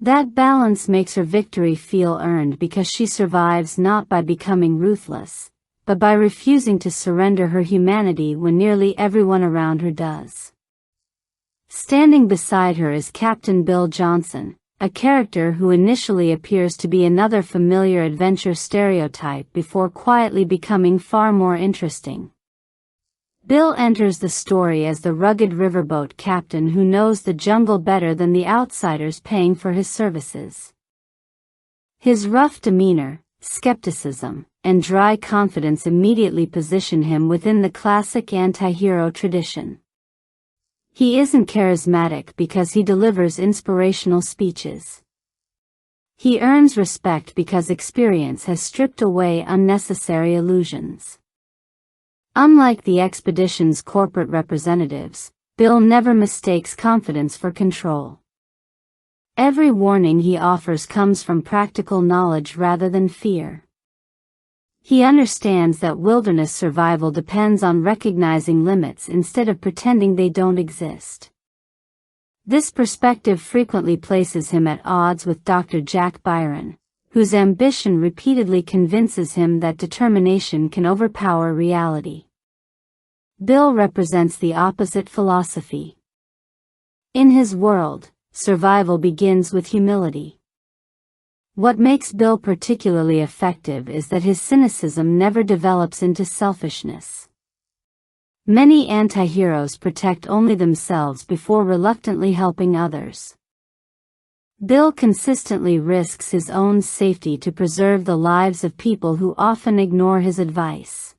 That balance makes her victory feel earned because she survives not by becoming ruthless, but by refusing to surrender her humanity when nearly everyone around her does. Standing beside her is Captain Bill Johnson, a character who initially appears to be another familiar adventure stereotype before quietly becoming far more interesting. Bill enters the story as the rugged riverboat captain who knows the jungle better than the outsiders paying for his services. His rough demeanor, skepticism, and dry confidence immediately position him within the classic anti-hero tradition. He isn't charismatic because he delivers inspirational speeches. He earns respect because experience has stripped away unnecessary illusions. Unlike the expedition's corporate representatives, Bill never mistakes confidence for control. Every warning he offers comes from practical knowledge rather than fear. He understands that wilderness survival depends on recognizing limits instead of pretending they don't exist. This perspective frequently places him at odds with Dr. Jack Byron, whose ambition repeatedly convinces him that determination can overpower reality. Bill represents the opposite philosophy. In his world, survival begins with humility. What makes Bill particularly effective is that his cynicism never develops into selfishness. Many anti-heroes protect only themselves before reluctantly helping others. Bill consistently risks his own safety to preserve the lives of people who often ignore his advice.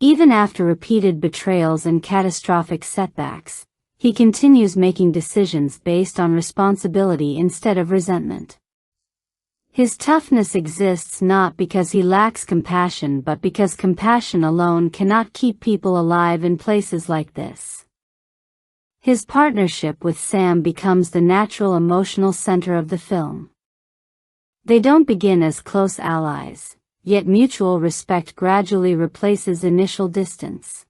Even after repeated betrayals and catastrophic setbacks, he continues making decisions based on responsibility instead of resentment. His toughness exists not because he lacks compassion but because compassion alone cannot keep people alive in places like this. His partnership with Sam becomes the natural emotional center of the film. They don't begin as close allies, yet mutual respect gradually replaces initial distance.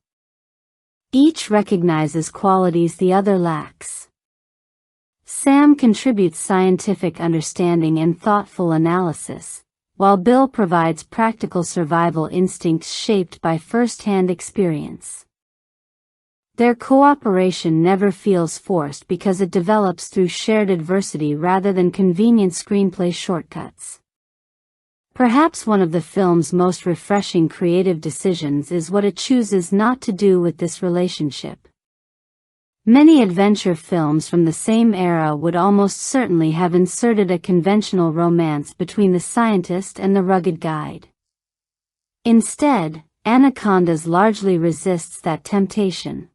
Each recognizes qualities the other lacks. Sam contributes scientific understanding and thoughtful analysis, while Bill provides practical survival instincts shaped by first-hand experience. Their cooperation never feels forced because it develops through shared adversity rather than convenient screenplay shortcuts. Perhaps one of the film's most refreshing creative decisions is what it chooses not to do with this relationship. Many adventure films from the same era would almost certainly have inserted a conventional romance between the scientist and the rugged guide. Instead, Anacondas largely resists that temptation.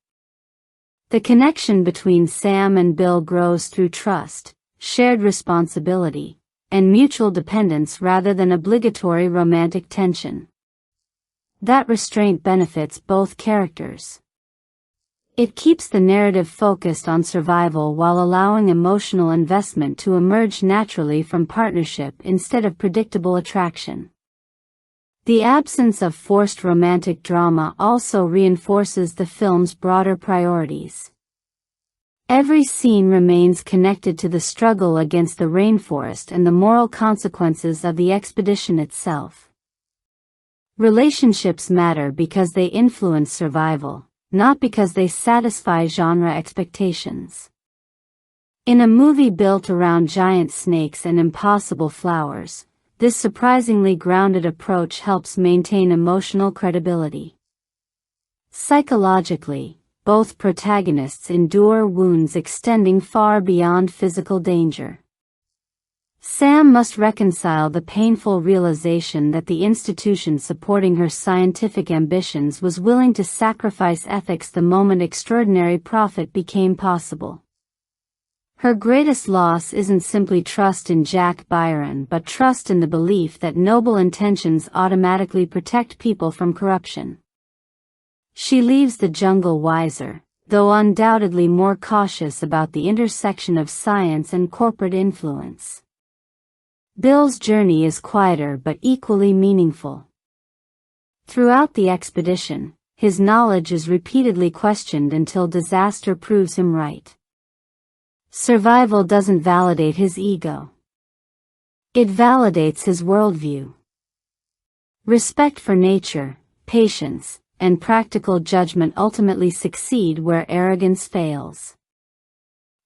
The connection between Sam and Bill grows through trust, shared responsibility, and mutual dependence rather than obligatory romantic tension. That restraint benefits both characters. It keeps the narrative focused on survival while allowing emotional investment to emerge naturally from partnership instead of predictable attraction. The absence of forced romantic drama also reinforces the film's broader priorities. Every scene remains connected to the struggle against the rainforest and the moral consequences of the expedition itself. Relationships matter because they influence survival, not because they satisfy genre expectations. In a movie built around giant snakes and impossible flowers, this surprisingly grounded approach helps maintain emotional credibility. Psychologically, both protagonists endure wounds extending far beyond physical danger. Sam must reconcile the painful realization that the institution supporting her scientific ambitions was willing to sacrifice ethics the moment extraordinary profit became possible. Her greatest loss isn't simply trust in Jack Byron but trust in the belief that noble intentions automatically protect people from corruption. She leaves the jungle wiser, though undoubtedly more cautious about the intersection of science and corporate influence. Bill's journey is quieter but equally meaningful. Throughout the expedition, his knowledge is repeatedly questioned until disaster proves him right. Survival doesn't validate his ego. It validates his worldview. Respect for nature, patience, and practical judgment ultimately succeed where arrogance fails.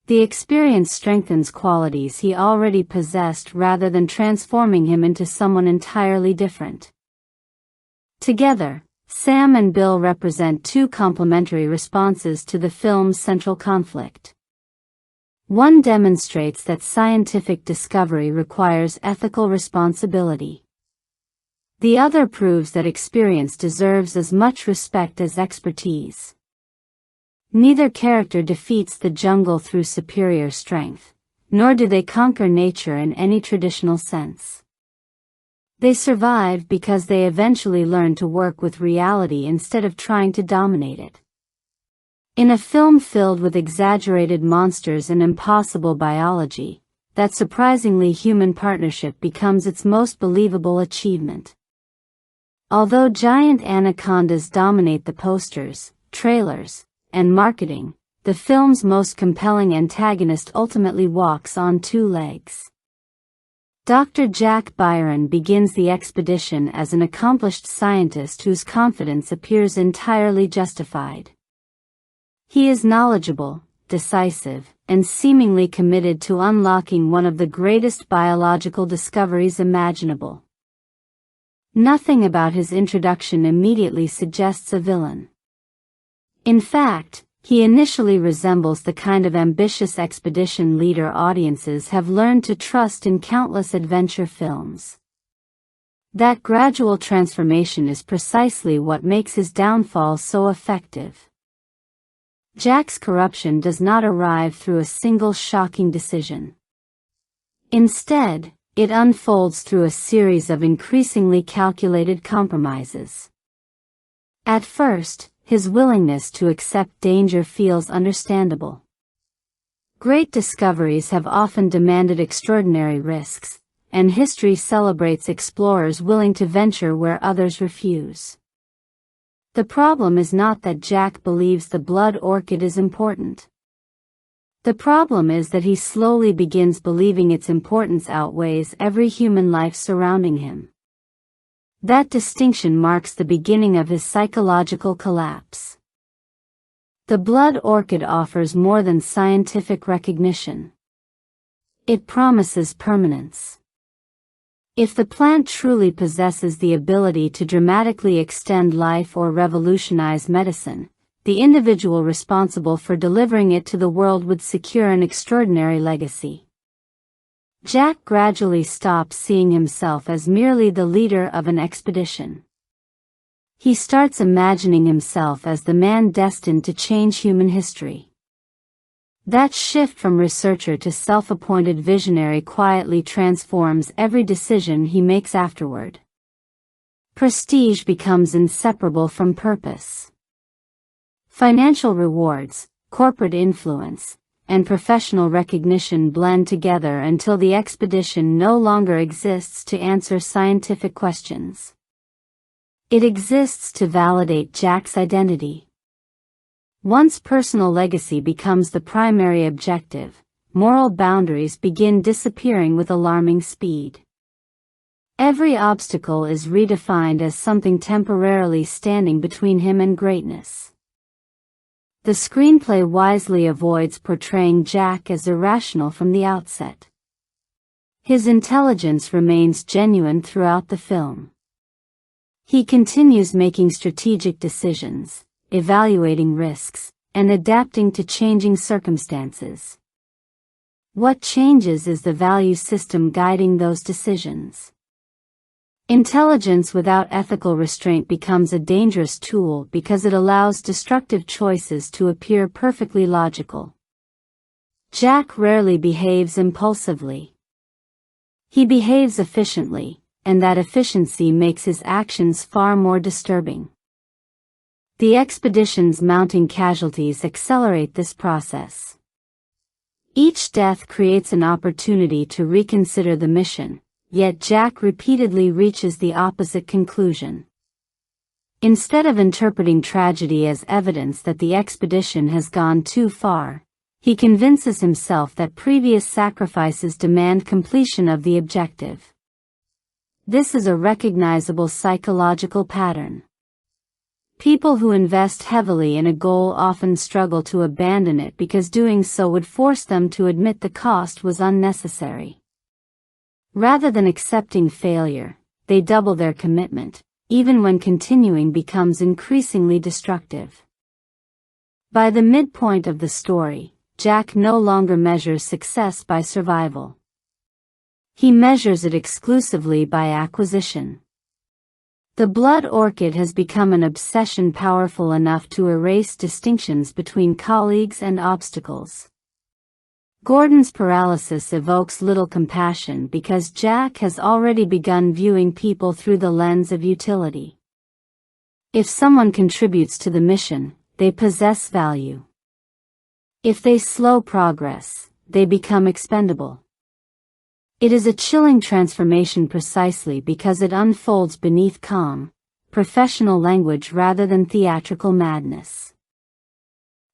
The experience strengthens qualities he already possessed rather than transforming him into someone entirely different. Together, Sam and Bill represent two complementary responses to the film's central conflict. One demonstrates that scientific discovery requires ethical responsibility. The other proves that experience deserves as much respect as expertise. Neither character defeats the jungle through superior strength, nor do they conquer nature in any traditional sense. They survive because they eventually learn to work with reality instead of trying to dominate it. In a film filled with exaggerated monsters and impossible biology, that surprisingly human partnership becomes its most believable achievement. Although giant anacondas dominate the posters, trailers, and marketing, the film's most compelling antagonist ultimately walks on two legs. Dr. Jack Byron begins the expedition as an accomplished scientist whose confidence appears entirely justified. He is knowledgeable, decisive, and seemingly committed to unlocking one of the greatest biological discoveries imaginable. Nothing about his introduction immediately suggests a villain. In fact, he initially resembles the kind of ambitious expedition leader audiences have learned to trust in countless adventure films. That gradual transformation is precisely what makes his downfall so effective. Jack's corruption does not arrive through a single shocking decision. Instead, it unfolds through a series of increasingly calculated compromises. At first, his willingness to accept danger feels understandable. Great discoveries have often demanded extraordinary risks, and history celebrates explorers willing to venture where others refuse. The problem is not that Jack believes the blood orchid is important. The problem is that he slowly begins believing its importance outweighs every human life surrounding him. That distinction marks the beginning of his psychological collapse. The blood orchid offers more than scientific recognition. It promises permanence. If the plant truly possesses the ability to dramatically extend life or revolutionize medicine, the individual responsible for delivering it to the world would secure an extraordinary legacy. Jack gradually stops seeing himself as merely the leader of an expedition. He starts imagining himself as the man destined to change human history. That shift from researcher to self-appointed visionary quietly transforms every decision he makes afterward. Prestige becomes inseparable from purpose. Financial rewards, corporate influence, and professional recognition blend together until the expedition no longer exists to answer scientific questions. It exists to validate Jack's identity. Once personal legacy becomes the primary objective, moral boundaries begin disappearing with alarming speed. Every obstacle is redefined as something temporarily standing between him and greatness. The screenplay wisely avoids portraying Jack as irrational from the outset. His intelligence remains genuine throughout the film. He continues making strategic decisions, evaluating risks, and adapting to changing circumstances. What changes is the value system guiding those decisions. Intelligence without ethical restraint becomes a dangerous tool because it allows destructive choices to appear perfectly logical. Jack rarely behaves impulsively. He behaves efficiently, and that efficiency makes his actions far more disturbing. The expedition's mounting casualties accelerate this process. Each death creates an opportunity to reconsider the mission, yet Jack repeatedly reaches the opposite conclusion. Instead of interpreting tragedy as evidence that the expedition has gone too far, he convinces himself that previous sacrifices demand completion of the objective. This is a recognizable psychological pattern. People who invest heavily in a goal often struggle to abandon it because doing so would force them to admit the cost was unnecessary. Rather than accepting failure, they double their commitment, even when continuing becomes increasingly destructive. By the midpoint of the story, Jack no longer measures success by survival. He measures it exclusively by acquisition. The blood orchid has become an obsession powerful enough to erase distinctions between colleagues and obstacles. Gordon's paralysis evokes little compassion because Jack has already begun viewing people through the lens of utility. If someone contributes to the mission, they possess value. If they slow progress, they become expendable. It is a chilling transformation precisely because it unfolds beneath calm, professional language rather than theatrical madness.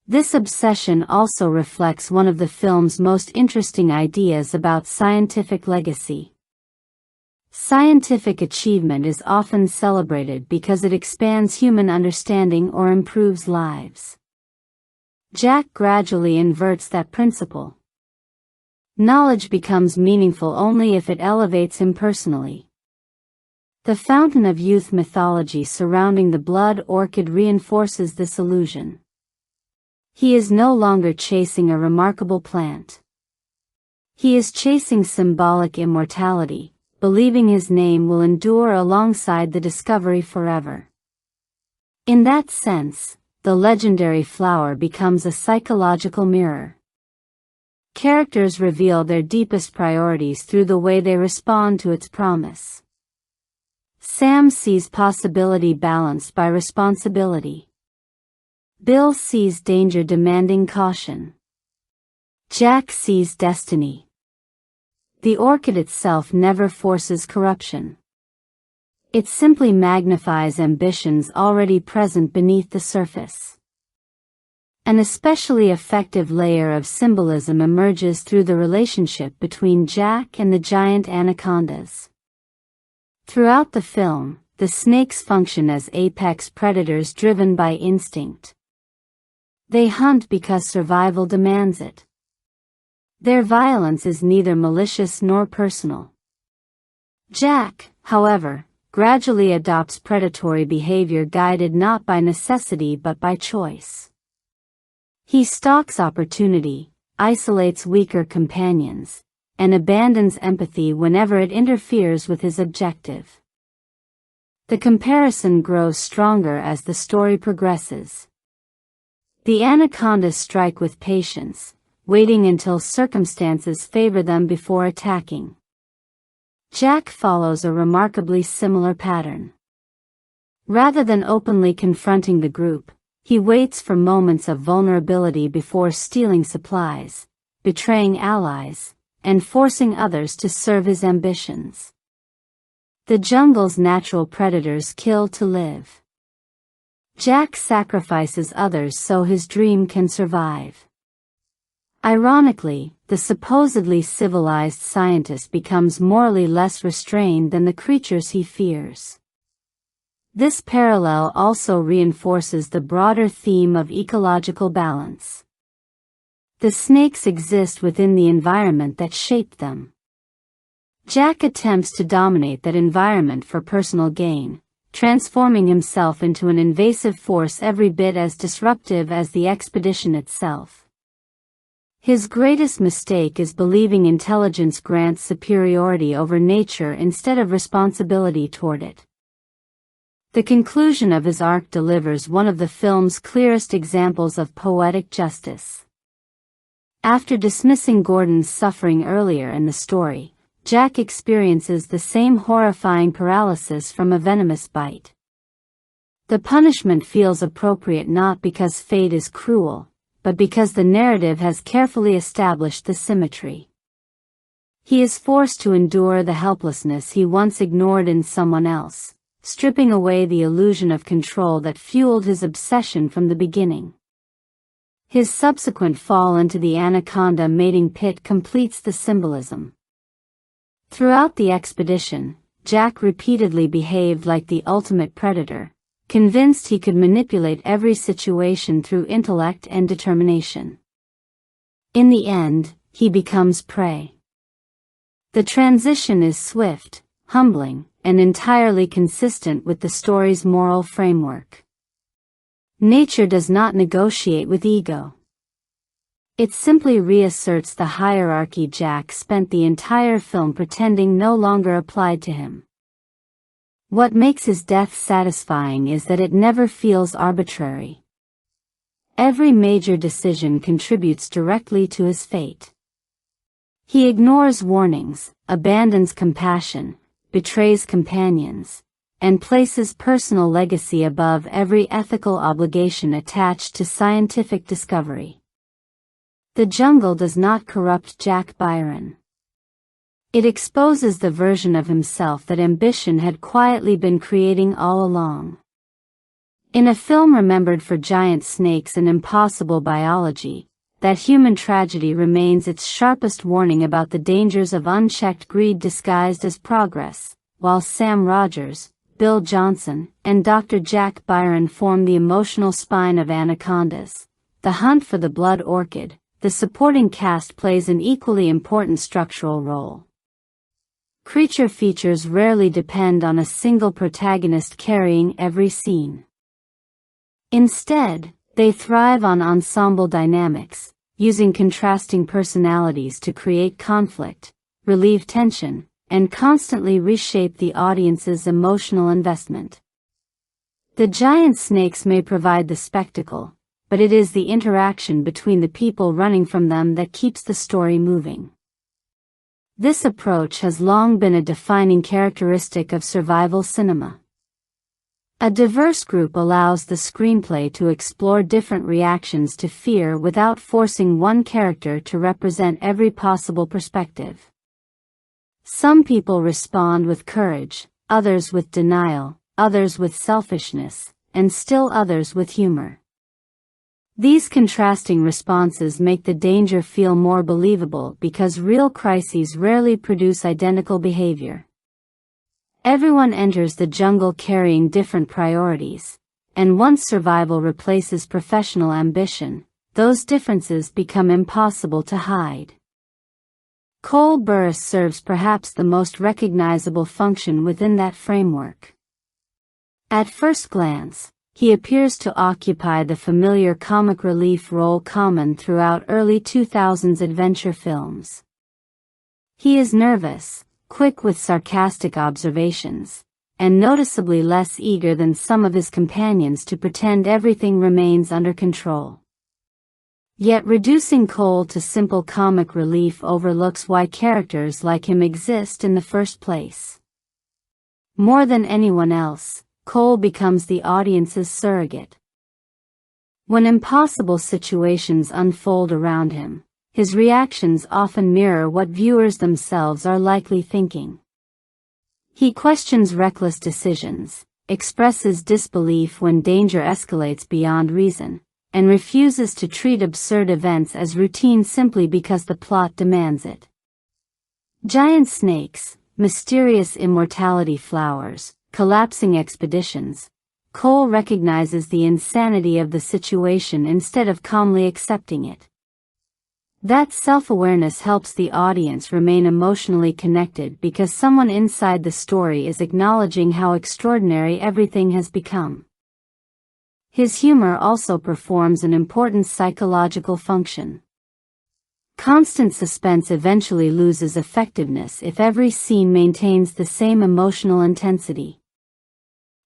This obsession also reflects one of the film's most interesting ideas about scientific legacy. Scientific achievement is often celebrated because it expands human understanding or improves lives. Jack gradually inverts that principle. Knowledge becomes meaningful only if it elevates him personally. The fountain of youth mythology surrounding the blood orchid reinforces this illusion. He is no longer chasing a remarkable plant. He is chasing symbolic immortality, believing his name will endure alongside the discovery forever. In that sense, the legendary flower becomes a psychological mirror. Characters reveal their deepest priorities through the way they respond to its promise. Sam sees possibility balanced by responsibility. Bill sees danger demanding caution. Jack sees destiny. The orchid itself never forces corruption. It simply magnifies ambitions already present beneath the surface. An especially effective layer of symbolism emerges through the relationship between Jack and the giant anacondas. Throughout the film, the snakes function as apex predators driven by instinct. They hunt because survival demands it. Their violence is neither malicious nor personal. Jack, however, gradually adopts predatory behavior guided not by necessity but by choice. He stalks opportunity, isolates weaker companions, and abandons empathy whenever it interferes with his objective. The comparison grows stronger as the story progresses. The anacondas strike with patience, waiting until circumstances favor them before attacking. Jack follows a remarkably similar pattern. Rather than openly confronting the group, he waits for moments of vulnerability before stealing supplies, betraying allies, and forcing others to serve his ambitions. The jungle's natural predators kill to live. Jack sacrifices others so his dream can survive. Ironically, the supposedly civilized scientist becomes morally less restrained than the creatures he fears. This parallel also reinforces the broader theme of ecological balance. The snakes exist within the environment that shaped them. Jack attempts to dominate that environment for personal gain, transforming himself into an invasive force every bit as disruptive as the expedition itself. His greatest mistake is believing intelligence grants superiority over nature instead of responsibility toward it. The conclusion of his arc delivers one of the film's clearest examples of poetic justice. After dismissing Gordon's suffering earlier in the story, Jack experiences the same horrifying paralysis from a venomous bite. The punishment feels appropriate not because fate is cruel, but because the narrative has carefully established the symmetry. He is forced to endure the helplessness he once ignored in someone else, stripping away the illusion of control that fueled his obsession from the beginning. His subsequent fall into the anaconda mating pit completes the symbolism. Throughout the expedition, Jack repeatedly behaved like the ultimate predator, convinced he could manipulate every situation through intellect and determination. In the end, he becomes prey. The transition is swift, humbling, and entirely consistent with the story's moral framework. Nature does not negotiate with ego. It simply reasserts the hierarchy Jack spent the entire film pretending no longer applied to him. What makes his death satisfying is that it never feels arbitrary. Every major decision contributes directly to his fate. He ignores warnings, abandons compassion, betrays companions, and places personal legacy above every ethical obligation attached to scientific discovery. The jungle does not corrupt Jack Byron. It exposes the version of himself that ambition had quietly been creating all along. In a film remembered for giant snakes and impossible biology, that human tragedy remains its sharpest warning about the dangers of unchecked greed disguised as progress, while Sam Rogers, Bill Johnson, and Dr. Jack Byron form the emotional spine of Anacondas, the hunt for the blood orchid. The supporting cast plays an equally important structural role. Creature features rarely depend on a single protagonist carrying every scene. Instead, they thrive on ensemble dynamics, using contrasting personalities to create conflict, relieve tension, and constantly reshape the audience's emotional investment. The giant snakes may provide the spectacle, but it is the interaction between the people running from them that keeps the story moving. This approach has long been a defining characteristic of survival cinema. A diverse group allows the screenplay to explore different reactions to fear without forcing one character to represent every possible perspective. Some people respond with courage, others with denial, others with selfishness, and still others with humor. These contrasting responses make the danger feel more believable because real crises rarely produce identical behavior. Everyone enters the jungle carrying different priorities, and once survival replaces professional ambition, those differences become impossible to hide. Cole Burris serves perhaps the most recognizable function within that framework. At first glance, he appears to occupy the familiar comic relief role common throughout early 2000s adventure films. He is nervous, quick with sarcastic observations, and noticeably less eager than some of his companions to pretend everything remains under control. Yet reducing Cole to simple comic relief overlooks why characters like him exist in the first place. More than anyone else, Cole becomes the audience's surrogate. When impossible situations unfold around him, his reactions often mirror what viewers themselves are likely thinking. He questions reckless decisions, expresses disbelief when danger escalates beyond reason, and refuses to treat absurd events as routine simply because the plot demands it. Giant snakes, mysterious immortality flowers, collapsing expeditions, Cole recognizes the insanity of the situation instead of calmly accepting it. That self-awareness helps the audience remain emotionally connected because someone inside the story is acknowledging how extraordinary everything has become. His humor also performs an important psychological function. Constant suspense eventually loses effectiveness if every scene maintains the same emotional intensity.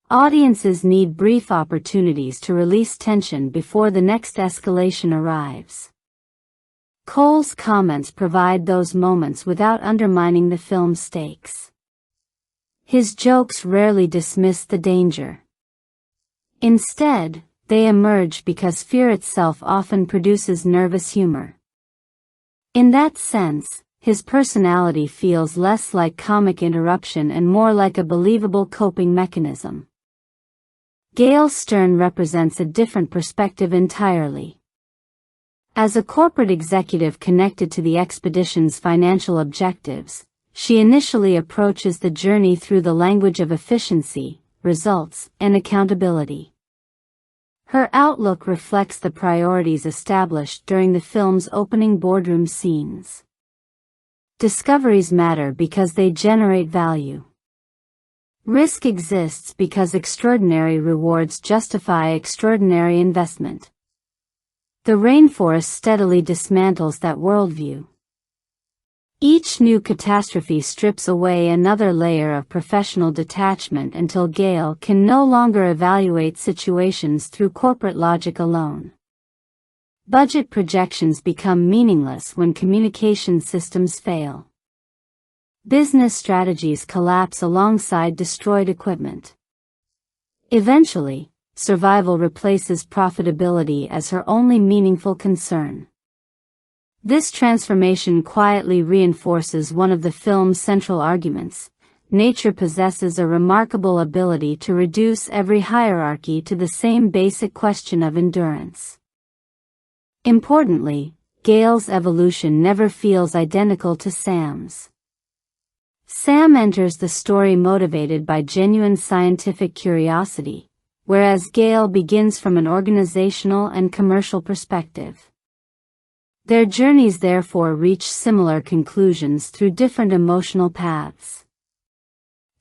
Audiences need brief opportunities to release tension before the next escalation arrives. Cole's comments provide those moments without undermining the film's stakes. His jokes rarely dismiss the danger. Instead, they emerge because fear itself often produces nervous humor. In that sense, his personality feels less like comic interruption and more like a believable coping mechanism. Gale Stern represents a different perspective entirely. As a corporate executive connected to the expedition's financial objectives, she initially approaches the journey through the language of efficiency, results, and accountability. Her outlook reflects the priorities established during the film's opening boardroom scenes. Discoveries matter because they generate value. Risk exists because extraordinary rewards justify extraordinary investment. The rainforest steadily dismantles that worldview. Each new catastrophe strips away another layer of professional detachment until Gale can no longer evaluate situations through corporate logic alone. Budget projections become meaningless when communication systems fail. Business strategies collapse alongside destroyed equipment. Eventually, survival replaces profitability as her only meaningful concern. This transformation quietly reinforces one of the film's central arguments: nature possesses a remarkable ability to reduce every hierarchy to the same basic question of endurance. Importantly, Gale's evolution never feels identical to Sam's. Sam enters the story motivated by genuine scientific curiosity, whereas Gale begins from an organizational and commercial perspective. Their journeys therefore reach similar conclusions through different emotional paths.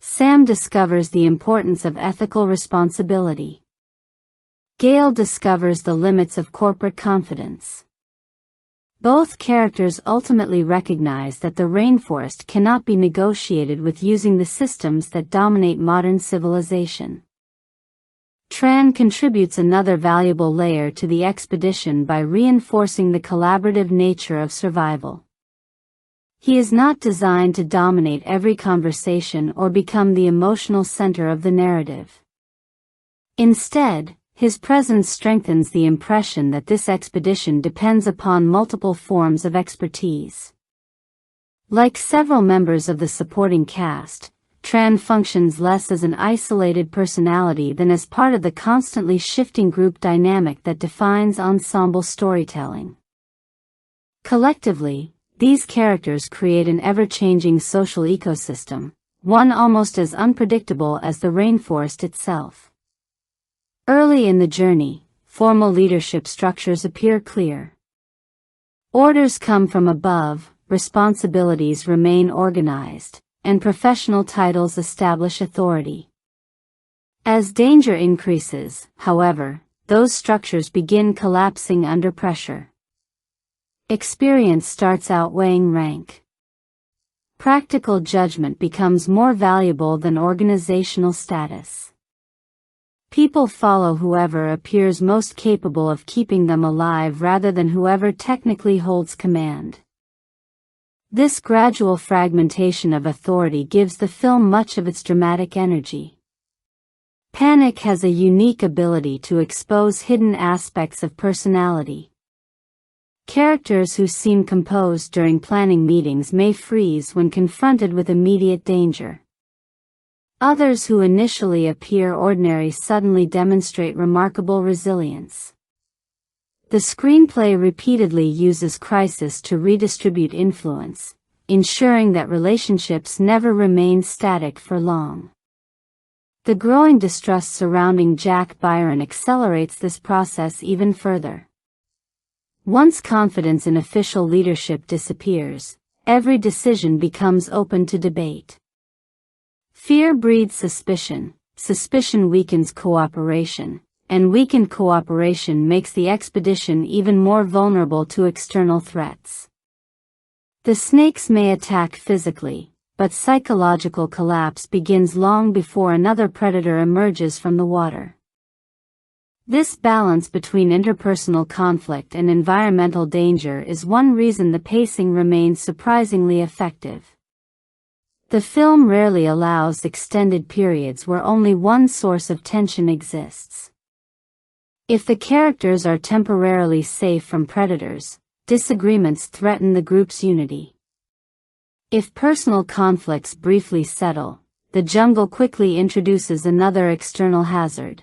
Sam discovers the importance of ethical responsibility. Gale discovers the limits of corporate confidence. Both characters ultimately recognize that the rainforest cannot be negotiated with using the systems that dominate modern civilization. Tran contributes another valuable layer to the expedition by reinforcing the collaborative nature of survival. He is not designed to dominate every conversation or become the emotional center of the narrative. Instead, his presence strengthens the impression that this expedition depends upon multiple forms of expertise. Like several members of the supporting cast, Tran functions less as an isolated personality than as part of the constantly shifting group dynamic that defines ensemble storytelling. Collectively, these characters create an ever-changing social ecosystem, one almost as unpredictable as the rainforest itself. Early in the journey, formal leadership structures appear clear. Orders come from above, responsibilities remain organized, and professional titles establish authority. As danger increases, however, those structures begin collapsing under pressure. Experience starts outweighing rank. Practical judgment becomes more valuable than organizational status. People follow whoever appears most capable of keeping them alive rather than whoever technically holds command. This gradual fragmentation of authority gives the film much of its dramatic energy. Panic has a unique ability to expose hidden aspects of personality. Characters who seem composed during planning meetings may freeze when confronted with immediate danger. Others who initially appear ordinary suddenly demonstrate remarkable resilience. The screenplay repeatedly uses crisis to redistribute influence, ensuring that relationships never remain static for long. The growing distrust surrounding Jack Byron accelerates this process even further. Once confidence in official leadership disappears, every decision becomes open to debate. Fear breeds suspicion, suspicion weakens cooperation, and weakened cooperation makes the expedition even more vulnerable to external threats. The snakes may attack physically, but psychological collapse begins long before another predator emerges from the water. This balance between interpersonal conflict and environmental danger is one reason the pacing remains surprisingly effective. The film rarely allows extended periods where only one source of tension exists. If the characters are temporarily safe from predators, disagreements threaten the group's unity. If personal conflicts briefly settle, the jungle quickly introduces another external hazard.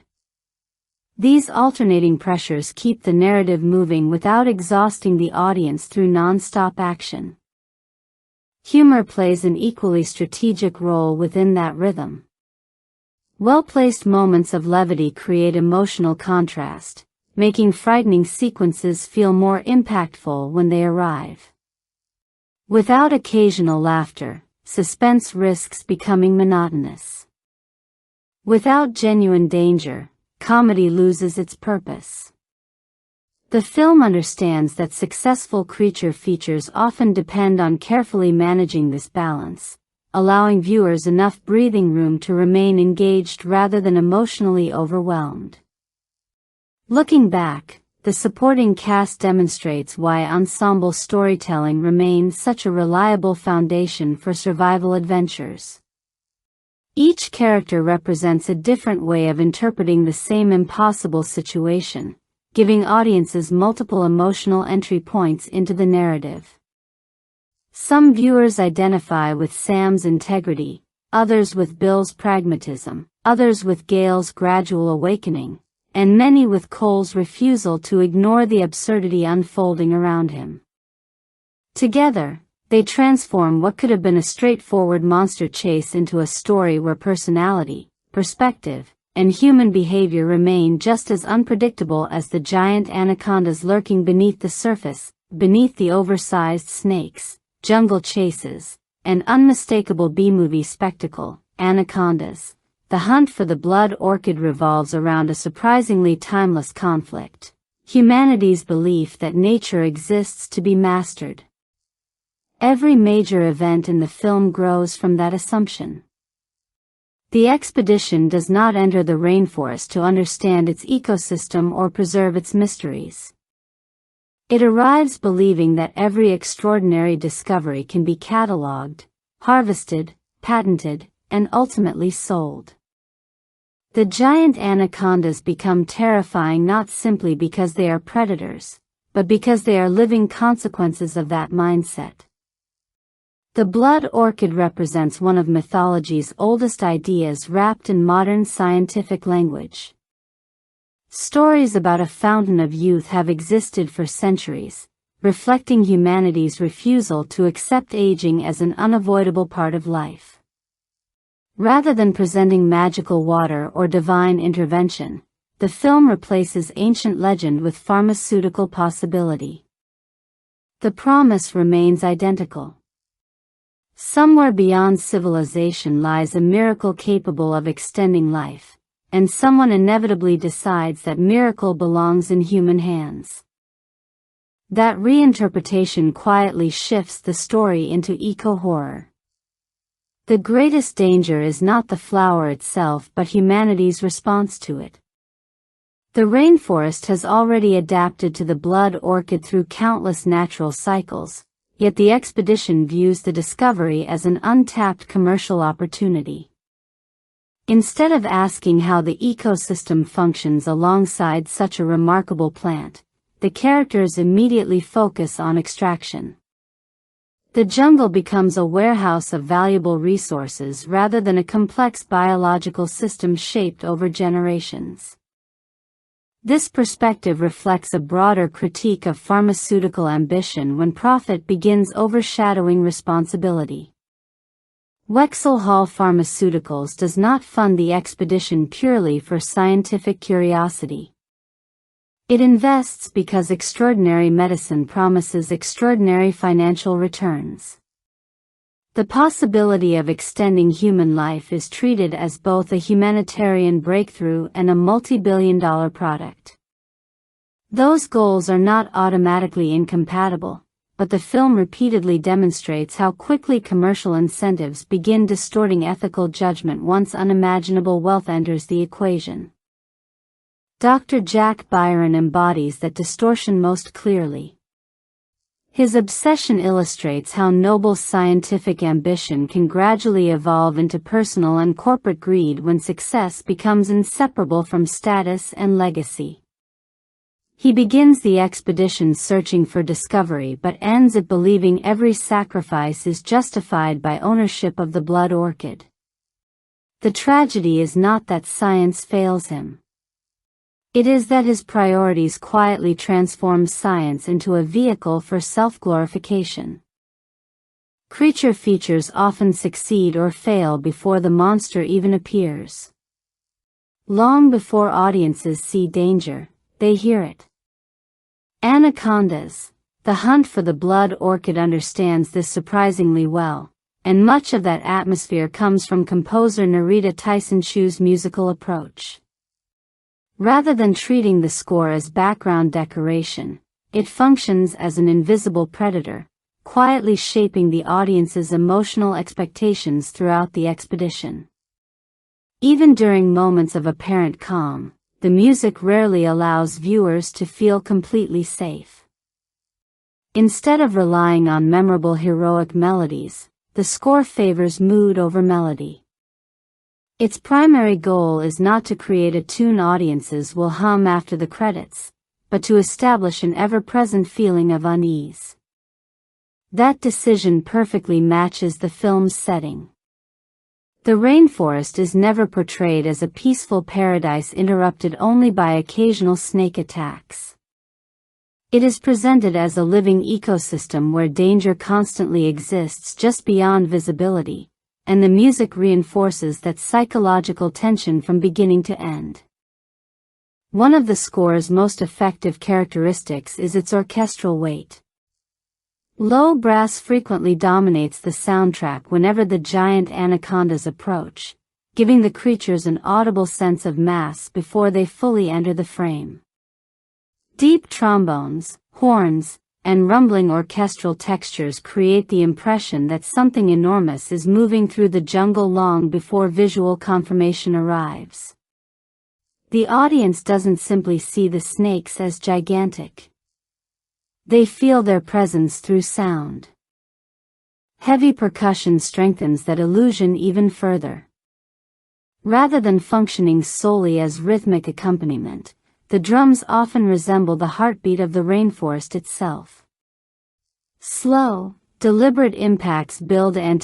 These alternating pressures keep the narrative moving without exhausting the audience through non-stop action. Humor plays an equally strategic role within that rhythm. Well-placed moments of levity create emotional contrast, making frightening sequences feel more impactful when they arrive. Without occasional laughter, suspense risks becoming monotonous. Without genuine danger, comedy loses its purpose. The film understands that successful creature features often depend on carefully managing this balance, allowing viewers enough breathing room to remain engaged rather than emotionally overwhelmed. Looking back, the supporting cast demonstrates why ensemble storytelling remains such a reliable foundation for survival adventures. Each character represents a different way of interpreting the same impossible situation, giving audiences multiple emotional entry points into the narrative. Some viewers identify with Sam's integrity, others with Bill's pragmatism, others with Gale's gradual awakening, and many with Cole's refusal to ignore the absurdity unfolding around him. Together, they transform what could have been a straightforward monster chase into a story where personality, perspective, and human behavior remain just as unpredictable as the giant anacondas lurking beneath the surface, beneath the oversized snakes, jungle chases, and unmistakable B-movie spectacle, Anacondas. The hunt for the blood orchid revolves around a surprisingly timeless conflict: humanity's belief that nature exists to be mastered. Every major event in the film grows from that assumption. The expedition does not enter the rainforest to understand its ecosystem or preserve its mysteries. It arrives believing that every extraordinary discovery can be catalogued, harvested, patented, and ultimately sold. The giant anacondas become terrifying not simply because they are predators, but because they are living consequences of that mindset. The blood orchid represents one of mythology's oldest ideas wrapped in modern scientific language. Stories about a fountain of youth have existed for centuries, reflecting humanity's refusal to accept aging as an unavoidable part of life. Rather than presenting magical water or divine intervention, the film replaces ancient legend with pharmaceutical possibility. The promise remains identical. Somewhere beyond civilization lies a miracle capable of extending life, and someone inevitably decides that miracle belongs in human hands. That reinterpretation quietly shifts the story into eco-horror. The greatest danger is not the flower itself but humanity's response to it. The rainforest has already adapted to the blood orchid through countless natural cycles, yet the expedition views the discovery as an untapped commercial opportunity. Instead of asking how the ecosystem functions alongside such a remarkable plant, the characters immediately focus on extraction. The jungle becomes a warehouse of valuable resources rather than a complex biological system shaped over generations. This perspective reflects a broader critique of pharmaceutical ambition when profit begins overshadowing responsibility. Wexel Hall Pharmaceuticals does not fund the expedition purely for scientific curiosity. It invests because extraordinary medicine promises extraordinary financial returns. The possibility of extending human life is treated as both a humanitarian breakthrough and a multi-billion-dollar product. Those goals are not automatically incompatible, but the film repeatedly demonstrates how quickly commercial incentives begin distorting ethical judgment once unimaginable wealth enters the equation. Dr. Jack Byron embodies that distortion most clearly. His obsession illustrates how noble scientific ambition can gradually evolve into personal and corporate greed when success becomes inseparable from status and legacy. He begins the expedition searching for discovery but ends it believing every sacrifice is justified by ownership of the blood orchid. The tragedy is not that science fails him. It is that his priorities quietly transform science into a vehicle for self-glorification. Creature features often succeed or fail before the monster even appears. Long before audiences see danger, they hear it. Anacondas, the hunt for the blood orchid, understands this surprisingly well, and much of that atmosphere comes from composer Narita Tyson Chu's musical approach. Rather than treating the score as background decoration, it functions as an invisible predator, quietly shaping the audience's emotional expectations throughout the expedition. Even during moments of apparent calm, the music rarely allows viewers to feel completely safe. Instead of relying on memorable heroic melodies, the score favors mood over melody. Its primary goal is not to create a tune audiences will hum after the credits, but to establish an ever-present feeling of unease. That decision perfectly matches the film's setting. The rainforest is never portrayed as a peaceful paradise interrupted only by occasional snake attacks. It is presented as a living ecosystem where danger constantly exists just beyond visibility, and the music reinforces that psychological tension from beginning to end. One of the score's most effective characteristics is its orchestral weight. Low brass frequently dominates the soundtrack whenever the giant anacondas approach, giving the creatures an audible sense of mass before they fully enter the frame. Deep trombones, horns, and rumbling orchestral textures create the impression that something enormous is moving through the jungle long before visual confirmation arrives. The audience doesn't simply see the snakes as gigantic. They feel their presence through sound. Heavy percussion strengthens that illusion even further. Rather than functioning solely as rhythmic accompaniment, the drums often resemble the heartbeat of the rainforest itself. Slow, deliberate impacts build anticipation.